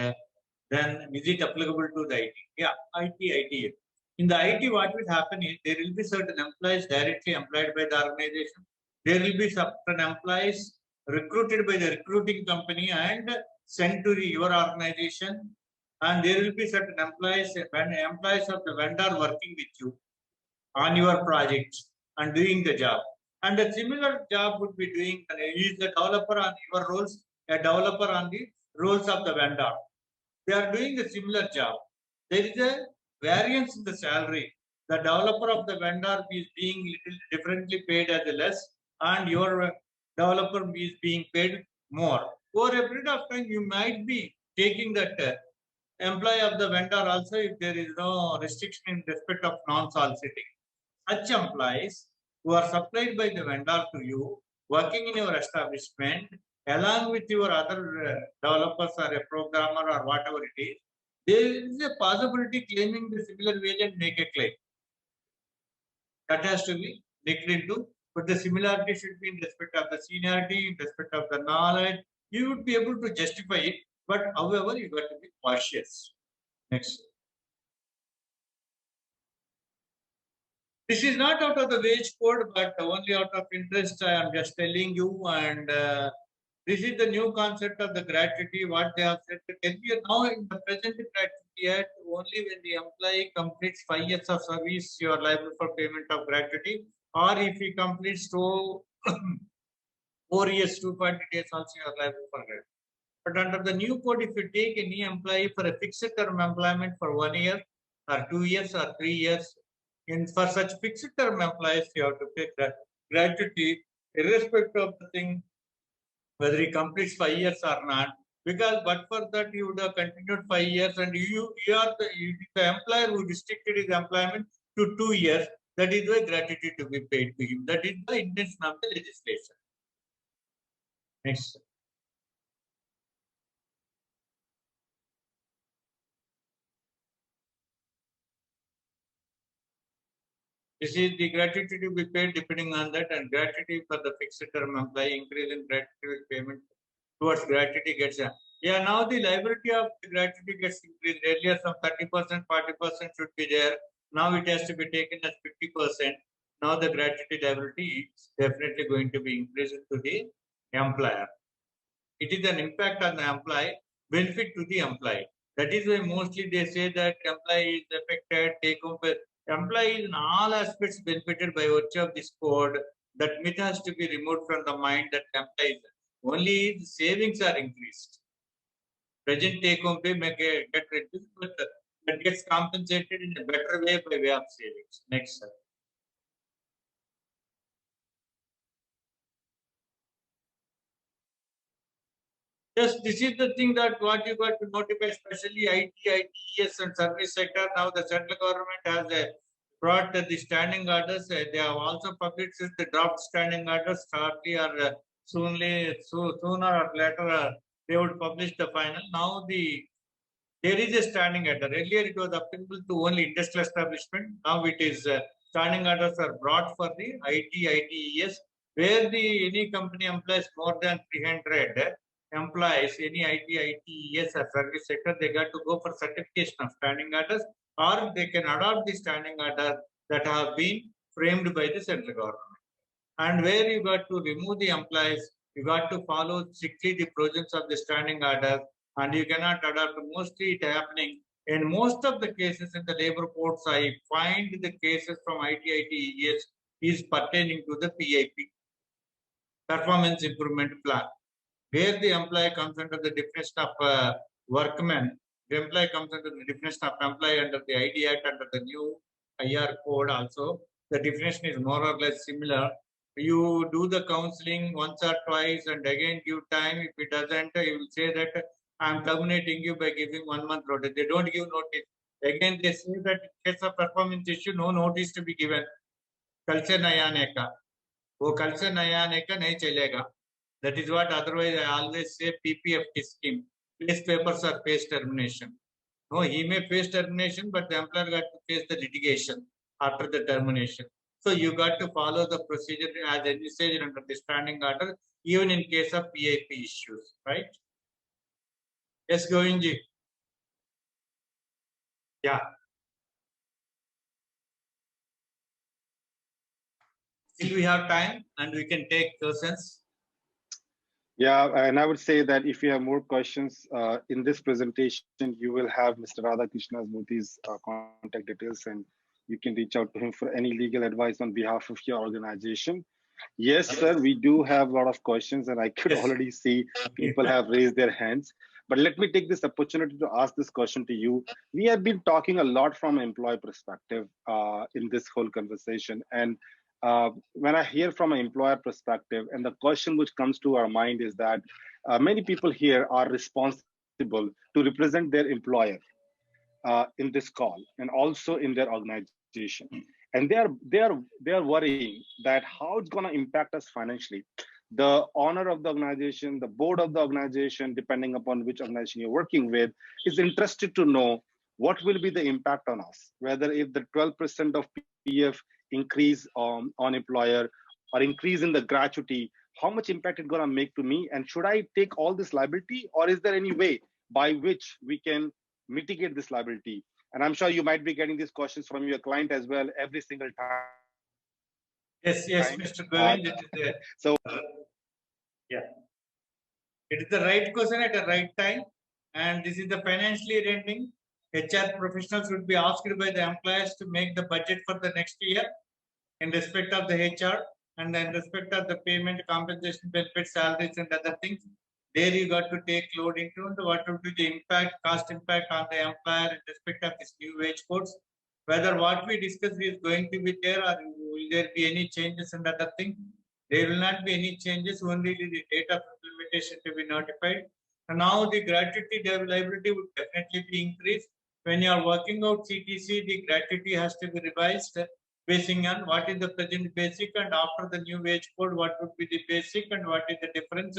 then is it applicable to the IT? Yeah, IT. In the IT, what will happen is there will be certain employees directly employed by the organization. There will be certain employees recruited by the recruiting company and sent to your organization. And there will be certain employees of the vendor working with you on your projects and doing the job. And a similar job would be doing, is the developer on your roles, a developer on the roles of the vendor. They are doing a similar job. There is a variance in the salary. The developer of the vendor is being little differently paid as less, and your developer is being paid more. Over a period of time, you might be taking that employee of the vendor also if there is no restriction in respect of non-soliciting. Such employees who are supplied by the vendor to you, working in your establishment, along with your other developers or a programmer or whatever it is, there is a possibility claiming the similar wage and make a claim. That has to be looked into, but the similarity should be in respect of the seniority, in respect of the knowledge. You would be able to justify it, but however, you got to be cautious. Next. This is not out of the wage code, but only out of interest. I am just telling you, and this is the new concept of the gratuity. What they have said. Now in the present gratuity act, only when the employee completes 5 years of service, you are liable for payment of gratuity. Or if he completes 4 years, 2.20 days, also you are liable for gratuity. But under the new code, if you take any employee for a fixed term employment for 1 year, or 2 years, or 3 years, for such fixed term employees, you have to pay gratuity, irrespective of the thing, whether he completes 5 years or not. Because but for that, you would have continued 5 years, and you are the employer who restricted his employment to 2 years. That is why gratuity to be paid to him. That is the intention of the legislation. Next. This is the gratuity to be paid depending on that, and gratuity for the fixed term employee, increase in gratuity payment towards gratuity gets. Yeah, now the liability of the gratuity gets increased. Earlier, some 30%, 40% should be there. Now it has to be taken as 50%. Now the gratuity liability is definitely going to be increased to the employer. It is an impact on the employee, benefit to the employee. That is why mostly they say that employee is affected, take home pay. Employee in all aspects benefited by virtue of this code. That myth has to be removed from the mind that employees only the savings are increased. Present take home pay may get reduced, but that gets compensated in a better way by way of savings. Next, sir. Yes, this is the thing that what you got to notify, especially IT, ITES and service sector. Now the central government has brought the standing orders. They have also published the draft standing orders shortly or sooner or later. They would publish the final. Now there is a standing order. Earlier it was applicable to only industrial establishment. Now it is standing orders are brought for the IT, ITES, where any company employs more than 300 employees, any IT, ITES or service sector, they got to go for certification of standing orders, or they can adopt the standing order that have been framed by the central government. And where you got to remove the employees, you got to follow strictly the provisions of the standing order, and you cannot adopt. Mostly it happening in most of the cases in the labor courts. I find the cases from IT, ITES is pertaining to the PIP, performance improvement plan, where the employee comes under the definition of workman. The employee comes under the definition of employee under the ID Act, under the new IR code also. The definition is more or less similar. You do the counseling once or twice and again give time. If it doesn't, you will say that I am terminating you by giving 1 month notice. They don't give notice. Again, they say that in case of performance issue, no notice to be given. Kalse naya neka. वो कल से नया आने का नहीं चलेगा. That is what otherwise I always say PPFT scheme. Place papers or face termination. No, he may face termination, but the employer got to face the litigation after the termination. So you got to follow the procedure as envisaged under the standing order, even in case of PIP issues, right? Yes, Govindji. Yeah. Still we have time and we can take questions. Yeah, and I would say that if you have more questions in this presentation, you will have Mr. Radhakrishna Murthy's contact details, and you can reach out to him for any legal advice on behalf of your organization. Yes, sir, we do have a lot of questions, and I could already see people have raised their hands. But let me take this opportunity to ask this question to you. We have been talking a lot from an employee perspective in this whole conversation. And when I hear from an employer perspective, and the question which comes to our mind is that many people here are responsible to represent their employer in this call and also in their organization. And they are worrying that how it's going to impact us financially. the owner of the organization, the board of the organization, depending upon which organization you're working with, is interested to know what will be the impact on us, whether if the 12% of PF increase on employer or increase in the gratuity, how much impact it's going to make to me, and should I take all this liability, or is there any way by which we can mitigate this liability? And I'm sure you might be getting these questions from your client as well every single time. Yes, Mr. Govind. So yeah, it is the right question at the right time, and this is the financially rending. HR professionals would be asked by the employers to make the budget for the next year in respect of the HR and in respect of the payment, compensation, benefits, salaries, and other things. There you got to take load into what would be the impact, cost impact on the employer in respect of this new wage codes. Whether what we discussed is going to be there, or will there be any changes and other things? There will not be any changes, only the date of implementation to be notified. And now the gratuity liability would definitely be increased. When you are working out CTC, the gratuity has to be revised basing on what is the present basic, and after the new wage code, what would be the basic, and what is the difference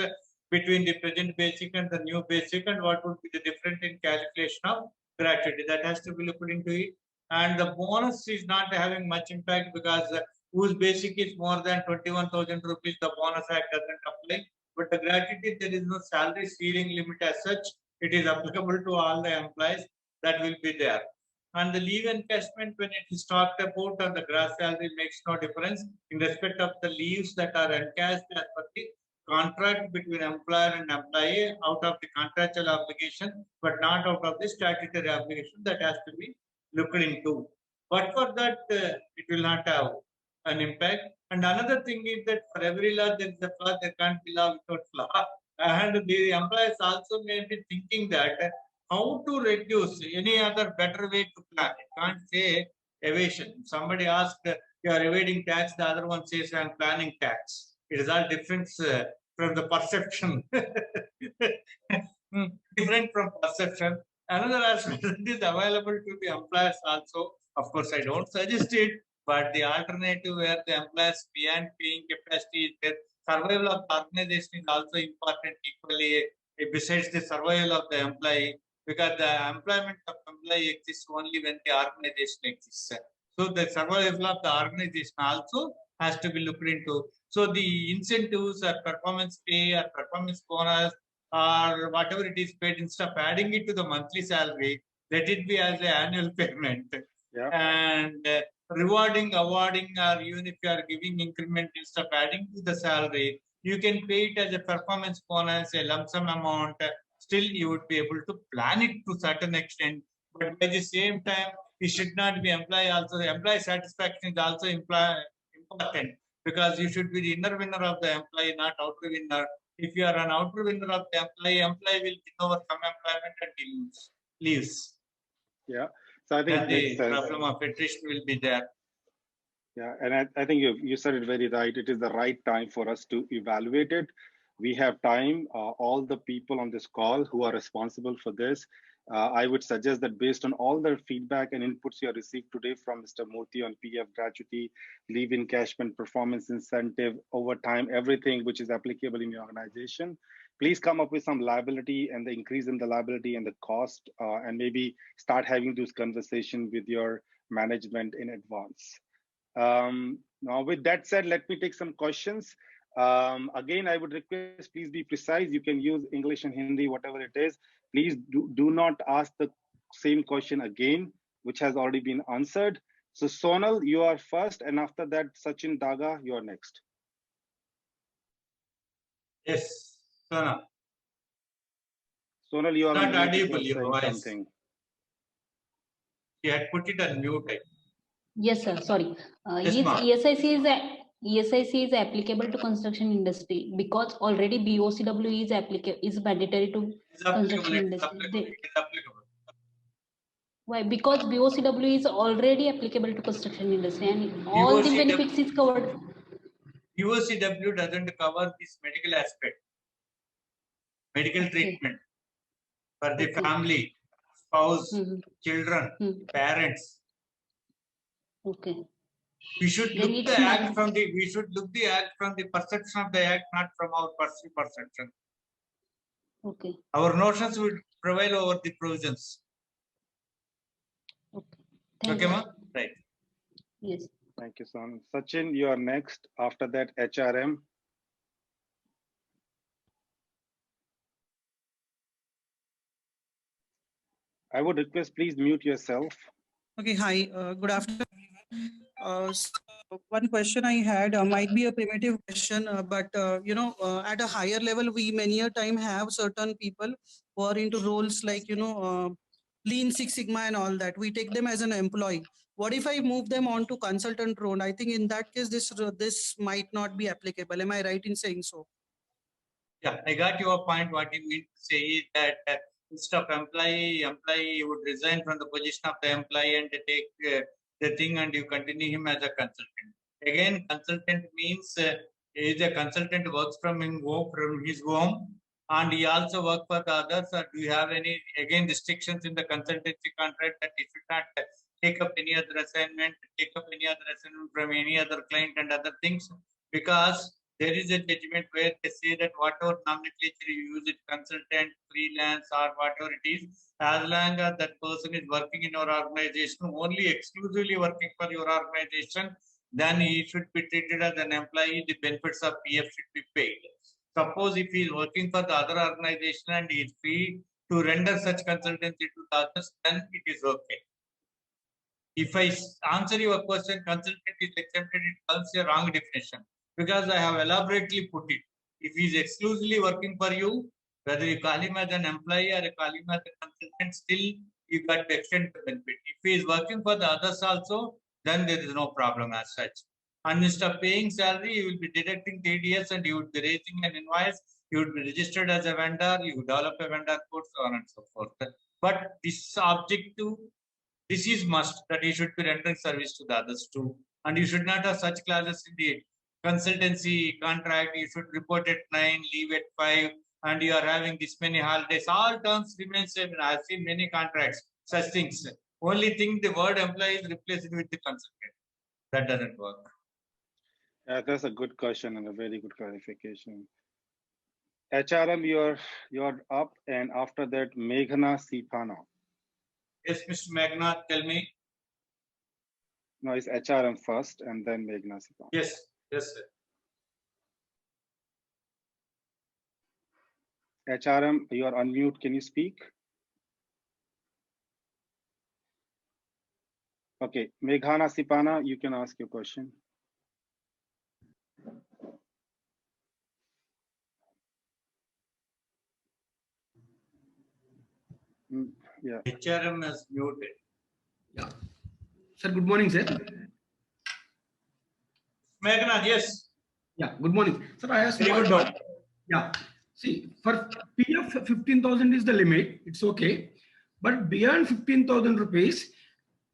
between the present basic and the new basic, and what would be the difference in calculation of gratuity. That has to be looked into it. And the bonus is not having much impact, because whose basic is more than 21,000 rupees, the bonus act doesn't apply. But the gratuity, there is no salary ceiling limit as such. It is applicable to all the employees. That will be there. And the leave encashment, when it is talked about on the gross salary, makes no difference in respect of the leaves that are encashed as per the contract between employer and employee, out of the contractual obligation, but not out of the statutory obligation. That has to be looked into. But for that, it will not have an impact. And another thing is that for every law, there is a flaw. There can't be law without flaw. And the employers also may be thinking that how to reduce, any other better way to plan. You can't say evasion. If somebody asks, you are evading tax, the other one says, I am planning tax. It is all different from the perception. Different from perception. Another aspect that is available to the employers also. Of course, I don't suggest it, but the alternative where the employers beyond paying capacity is there. Survival of the organization is also important equally, besides the survival of the employee, because the employment of employee exists only when the organization exists. So the survival of the organization also has to be looked into. So the incentives or performance pay or performance bonus or whatever it is paid, instead of adding it to the monthly salary, let it be as an annual payment. Yeah. And awarding, or even if you are giving increment, instead of adding to the salary, you can pay it as a performance bonus, a lump sum amount. Still, you would be able to plan it to a certain extent. But by the same time, it should not be employee also. The employee satisfaction is also important, because you should be the inner winner of the employee, not outer winner. If you are an outer winner of the employee will win over some employment and he leaves. Yeah. So I think the problem of attrition will be there. Yeah, and I think you said it very right. It is the right time for us to evaluate it. We have time. All the people on this call who are responsible for this, I would suggest that based on all the feedback and inputs you have received today from Mr. Murthy on PF gratuity, leave encashment, performance incentive, overtime, everything which is applicable in your organization, please come up with some liability and the increase in the liability and the cost, and maybe start having those conversations with your management in advance. Now, with that said, let me take some questions. Again, I would request, please be precise. You can use English and Hindi, whatever it is. Please do not ask the same question again, which has already been answered. So Sonal, you are first, and after that, Sachin Daga, you are next. Yes, Sonal. Sonal, you are not audible, your voice. Something. You had put it on mute. Yes, sir. Sorry. Yes, ESIC is applicable to construction industry because already BOCW is mandatory to construction industry. Why? Because BOCW is already applicable to construction industry and all the benefits is covered. BOCW doesn't cover this medical aspect, medical treatment for the family, spouse, children, parents. Okay. We should Then look it's the act not- from the, we should look the act from the perception of the act, not from our perception. Okay. Our notions will prevail over the provisions. Thank Okay, you. ma? Right. Yes. Thank you, son. Sachin, you are next. After that, HRM. I would request, please mute yourself. Okay, hi, good afternoon. So one question I had might be a primitive question, but at a higher level, we many a time have certain people who are into roles like, Lean Six Sigma and all that. We take them as an employee. What if I move them on to consultant role? I think in that case, this might not be applicable. Am I right in saying so? Yeah, I got your point. What you mean to say is that instead of employee would resign from the position of the employee and take the thing, and you continue him as a consultant. Again, consultant means is a consultant works from his home, and he also works for the others. Do you have any restrictions in the consultancy contract that he should not take up any other assignment, from any other client and other things? Because there is a judgment where they say that whatever nomenclature you use it, consultant, freelance, or whatever it is, as long as that person is working in your organization, only exclusively working for your organization, then he should be treated as an employee. The benefits of PF should be paid. Suppose if he is working for the other organization and he is free to render such consultancy to the others, then it is okay. If I answer your question, consultant is exempted, it comes a wrong definition. Because I have elaborately put it. If he is exclusively working for you, whether you call him as an employee or you call him as a consultant, still you got to extend the benefit. If he is working for the others also, then there is no problem as such. And instead of paying salary, you will be deducting TDS and you would be raising an invoice, you would be registered as a vendor, you would develop a vendor code, so on and so forth. But this this is must, that you should be rendering service to the others too. And you should not have such clauses in the consultancy contract. You should report at 9, leave at 5, and you are having this many holidays. All terms remain same. I've seen many contracts, such things. Only thing, the word employee is replaced with the consultant. That doesn't work. That's a good question and a very good clarification. HRM, you're up, and after that, Meghna Sipana. Yes, Mr. Meghna, tell me. No, it's HRM first, and then Meghna Sipana. Yes, yes, sir. HRM, you are on mute. Can you speak? Okay, Meghana Sipana, you can ask your question. Yeah. HRM is muted. Yeah. Sir, good morning, sir. Meghna, yes. Yeah, good morning. Sir, I have Very small good doubt. Yeah. See, for PF 15,000 is the limit. It's okay. But beyond 15,000 rupees,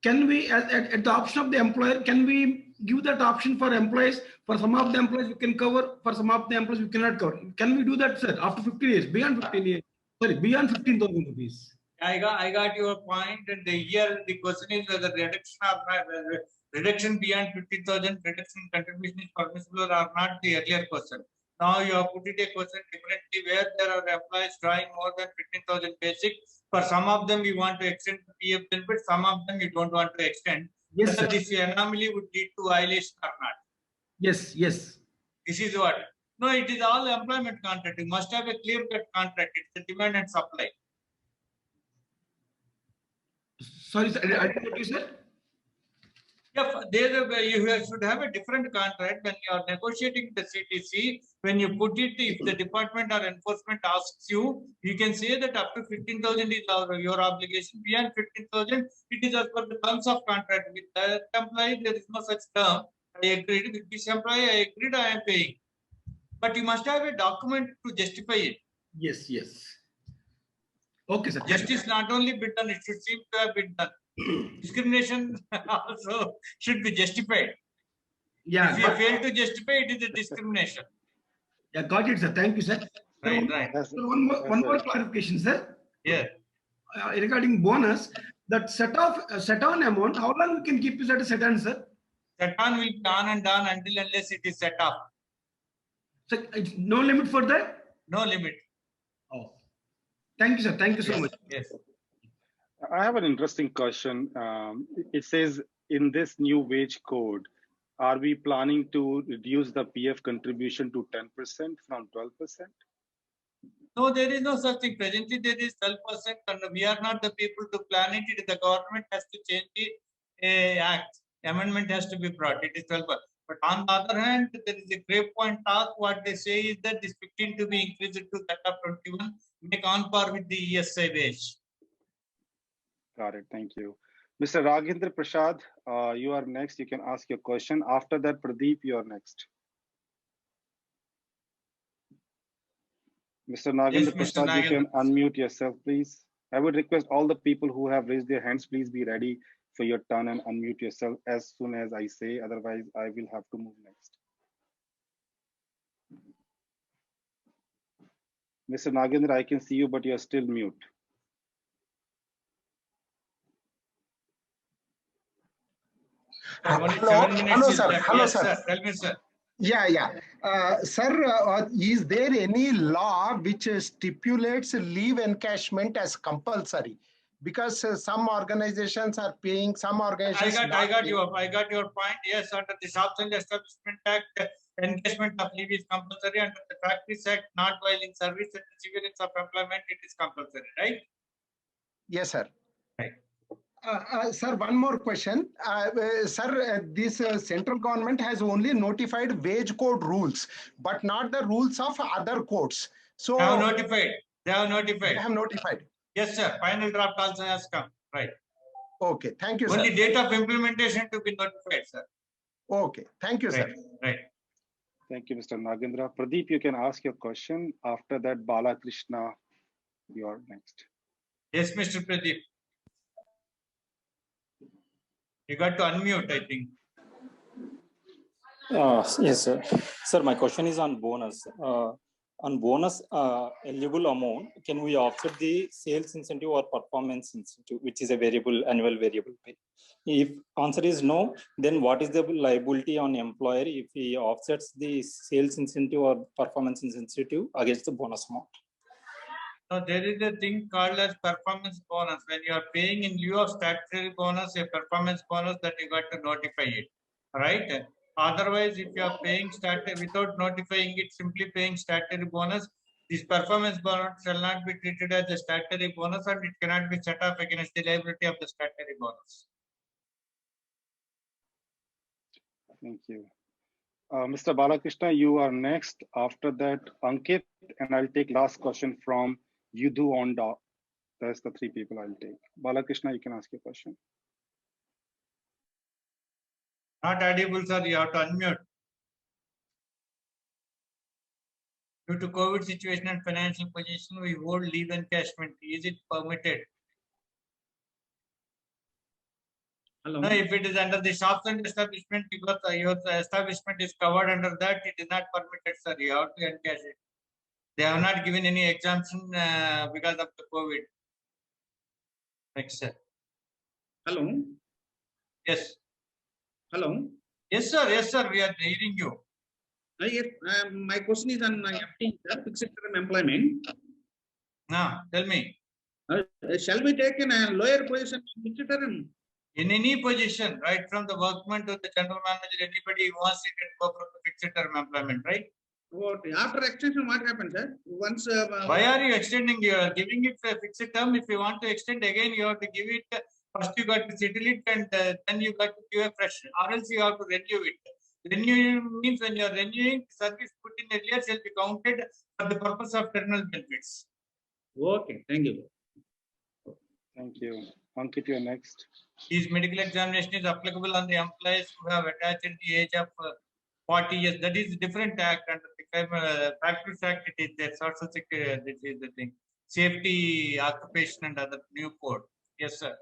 can we, at the option of the employer, can we give that option for employees? For some of the employees, we can cover. For some of the employees, we cannot cover. Can we do that, sir? After 15 years, beyond 15 years, sorry, beyond 15,000 rupees. I got your point, and here the question is whether reduction beyond 50,000 reduction contribution is permissible or not, the earlier question. Now you have put it a question differently, where there are employees drawing more than 15,000 basic. For some of them, you want to extend the PF benefit, some of them you don't want to extend. Yes, whether sir. this anomaly would lead to violation or not. Yes, yes. This is what. No, it is all employment contract. You must have a clear-cut contract. It's the demand and supply. Sorry, sir, I didn't get you, sir. Yeah, you should have a different contract when you are negotiating the CTC. When you put it, if the department or enforcement asks you, you can say that up to 15,000 is your obligation. Beyond 15,000, it is as per the terms of contract. With that employee, there is no such term. I agreed with this employee. I agreed. I am paying. But you must have a document to justify it. Yes, yes. Okay, sir. Justice not only been done, it should seem to have been done. Discrimination also should be justified. Yeah. If you fail to justify, it is a discrimination. Yeah, got it, sir. Thank you, sir. Right, right. So one more clarification, sir. Yeah. Regarding bonus, that set on amount, how long we can keep it at a set on, sir? Set on will be on and on until unless it is set off. So it's no limit for that? No limit. Oh, thank you, sir. Thank you so much. Yes. I have an interesting question. It says in this new wage code, are we planning to reduce the PF contribution to 10% from 12%? No, there is no such thing. Presently, there is 12%, and we are not the people to plan it. The government has to change the act. Amendment has to be brought. It is 12%. But on the other hand, there is a grave point talk. What they say is that this 15 to be increased to that of 21, make on par with the ESI wage. Got it. Thank you. Mr. Raghindra Prasad, you are next. You can ask your question. After that, Pradeep, you are next. Mr. Nagendra Prasad, you can unmute yourself, please. I would request all the people who have raised their hands, please be ready for your turn and unmute yourself as soon as I say. Otherwise, I will have to move next. Mr. Nagendra, I can see you, but you're still mute. Hello, sir. Hello, sir. Tell me, sir. Yeah. Sir, is there any law which stipulates leave encashment as compulsory? Because some organizations are paying, some organizations. I got your point. Yes, under the Shops and Establishment Act, encashment of leave is compulsory. Under the Factories Act, not while in service and civilians of employment, it is compulsory, right? Yes, sir. Right. Sir, one more question. Sir, this central government has only notified wage code rules, but not the rules of other codes. So they have notified. They have notified. Yes, sir. Final draft also has come. Right. Okay. Thank you, only sir. Date of implementation to be notified, sir. Okay. Thank you, sir. Right. Thank you, Mr. Nagendra. Pradeep, you can ask your question. After that, Balakrishna, you are next. Yes, Mr. Pradeep. You got to unmute, I think. Yes, sir. Sir, my question is on bonus. On bonus eligible amount, can we offset the sales incentive or performance incentive, which is a annual variable pay? If answer is no, then what is the liability on employer if he offsets the sales incentive or performance incentive against the bonus amount? So there is a thing called as performance bonus. When you are paying in lieu of statutory bonus, a performance bonus, that you got to notify it, right? Otherwise, if you are paying without notifying it, simply paying statutory bonus, this performance bonus shall not be treated as a statutory bonus and it cannot be set off against the liability of the statutory bonus. Thank you. Mr. Balakrishna, you are next. After that, Ankit, and I'll take last question from Yudhu Onda. That's the three people I'll take. Balakrishna, you can ask your question. Not audible, sir. You have to unmute. Due to COVID situation and financial position, we hold leave encashment. Is it permitted? Hello. No, if it is under the shops and establishment, because your establishment is covered under that, it is not permitted, sir. You have to encash it. They have not given any exemption because of the COVID. Next, sir. Hello. Yes. Hello. Yes, sir. Yes, sir. We are hearing you. Yes, my question is on FT, fixed term employment. Now, tell me. Shall we take in a lower position in fixed term? In any position, right from the workman to the general manager, anybody who wants it can go for the fixed term employment, right? After extension, what happens, sir? Once. Why are you extending? You are giving it a fixed term. If you want to extend again, you have to give it. First, you got to settle it, and then you got to give a fresh, or else you have to renew it. Renew means when you are renewing, service put in earlier shall be counted for the purpose of terminal benefits. Okay, thank you. Thank you. Ankit, you are next. His medical examination is applicable on the employees who have attached the age of 40 years. That is a different act under the Factories Act. It is there. Social Security. This is the thing. Safety, occupation, and other new code. Yes, sir.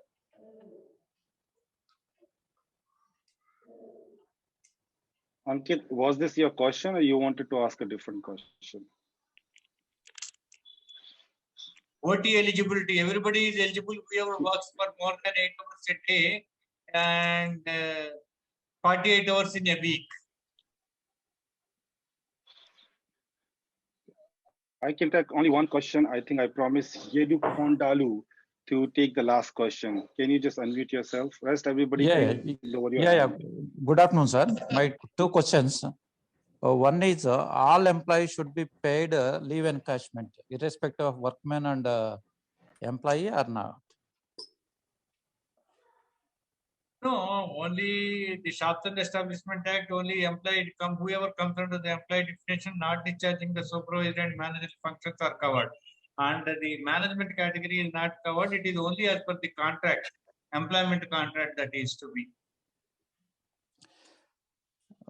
Ankit, was this your question or you wanted to ask a different question? OT eligibility. Everybody is eligible whoever works for more than 8 hours a day. And 48 hours in a week. I can take only one question. I think I promised Yedu Kondalu to take the last question. Can you just unmute yourself? Rest everybody. Can lower your hand. Good afternoon, sir. My two questions. One is all employees should be paid leave encashment, irrespective of workman and employee or not? No, only the Shops and Establishment Act, only employee whoever comes under the employee definition, not discharging the supervisory and managerial functions are covered. And the management category is not covered. It is only as per the contract, employment contract that is to be.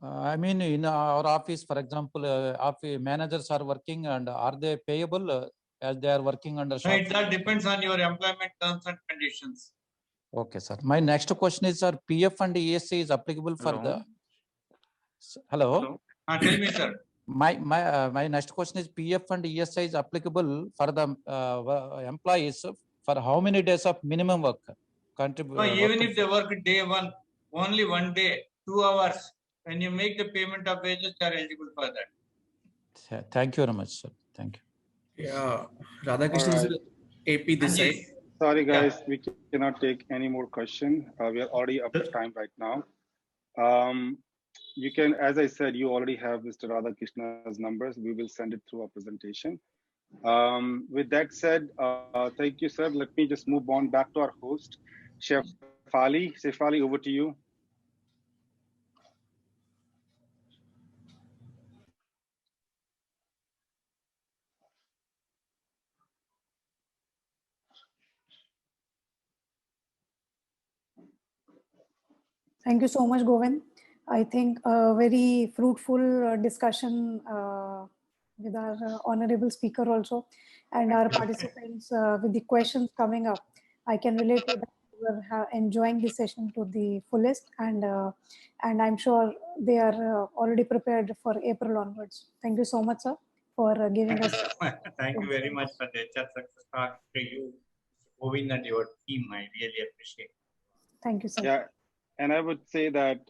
I mean, in our office, for example, office managers are working, and are they payable as they are working under? No, it all depends on your employment terms and conditions. Okay, sir. My next question is, sir, PF and ESI is applicable for the. Hello. Tell me, sir. My next question is, PF and ESI is applicable for the employees for how many days of minimum work? No, even if they work day one, only 1 day, 2 hours, when you make the payment of wages, they are eligible for that. Thank you very much, sir. Thank you. Yeah, Radhakrishnan is AP this side. Sorry, guys, we cannot take any more questions. We are already up to time right now. You can, as I said, you already have Mr. Radhakrishna's numbers. We will send it through our presentation. With that said, thank you, sir. Let me just move on back to our host, Shefali. Shefali, over to you. Thank you so much, Govind. I think a very fruitful discussion with our honorable speaker also, and our participants with the questions coming up. I can relate to that. We're enjoying this session to the fullest, and I'm sure they are already prepared for April onwards. Thank you so much, sir, for giving us. Thank you very much for the HR success talk to you, Govind, and your team. I really appreciate it. Thank you, sir. Yeah. And I would say that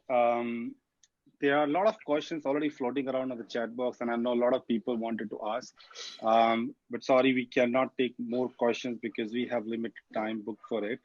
there are a lot of questions already floating around on the chat box, and I know a lot of people wanted to ask. But sorry, we cannot take more questions because we have limited time booked for it.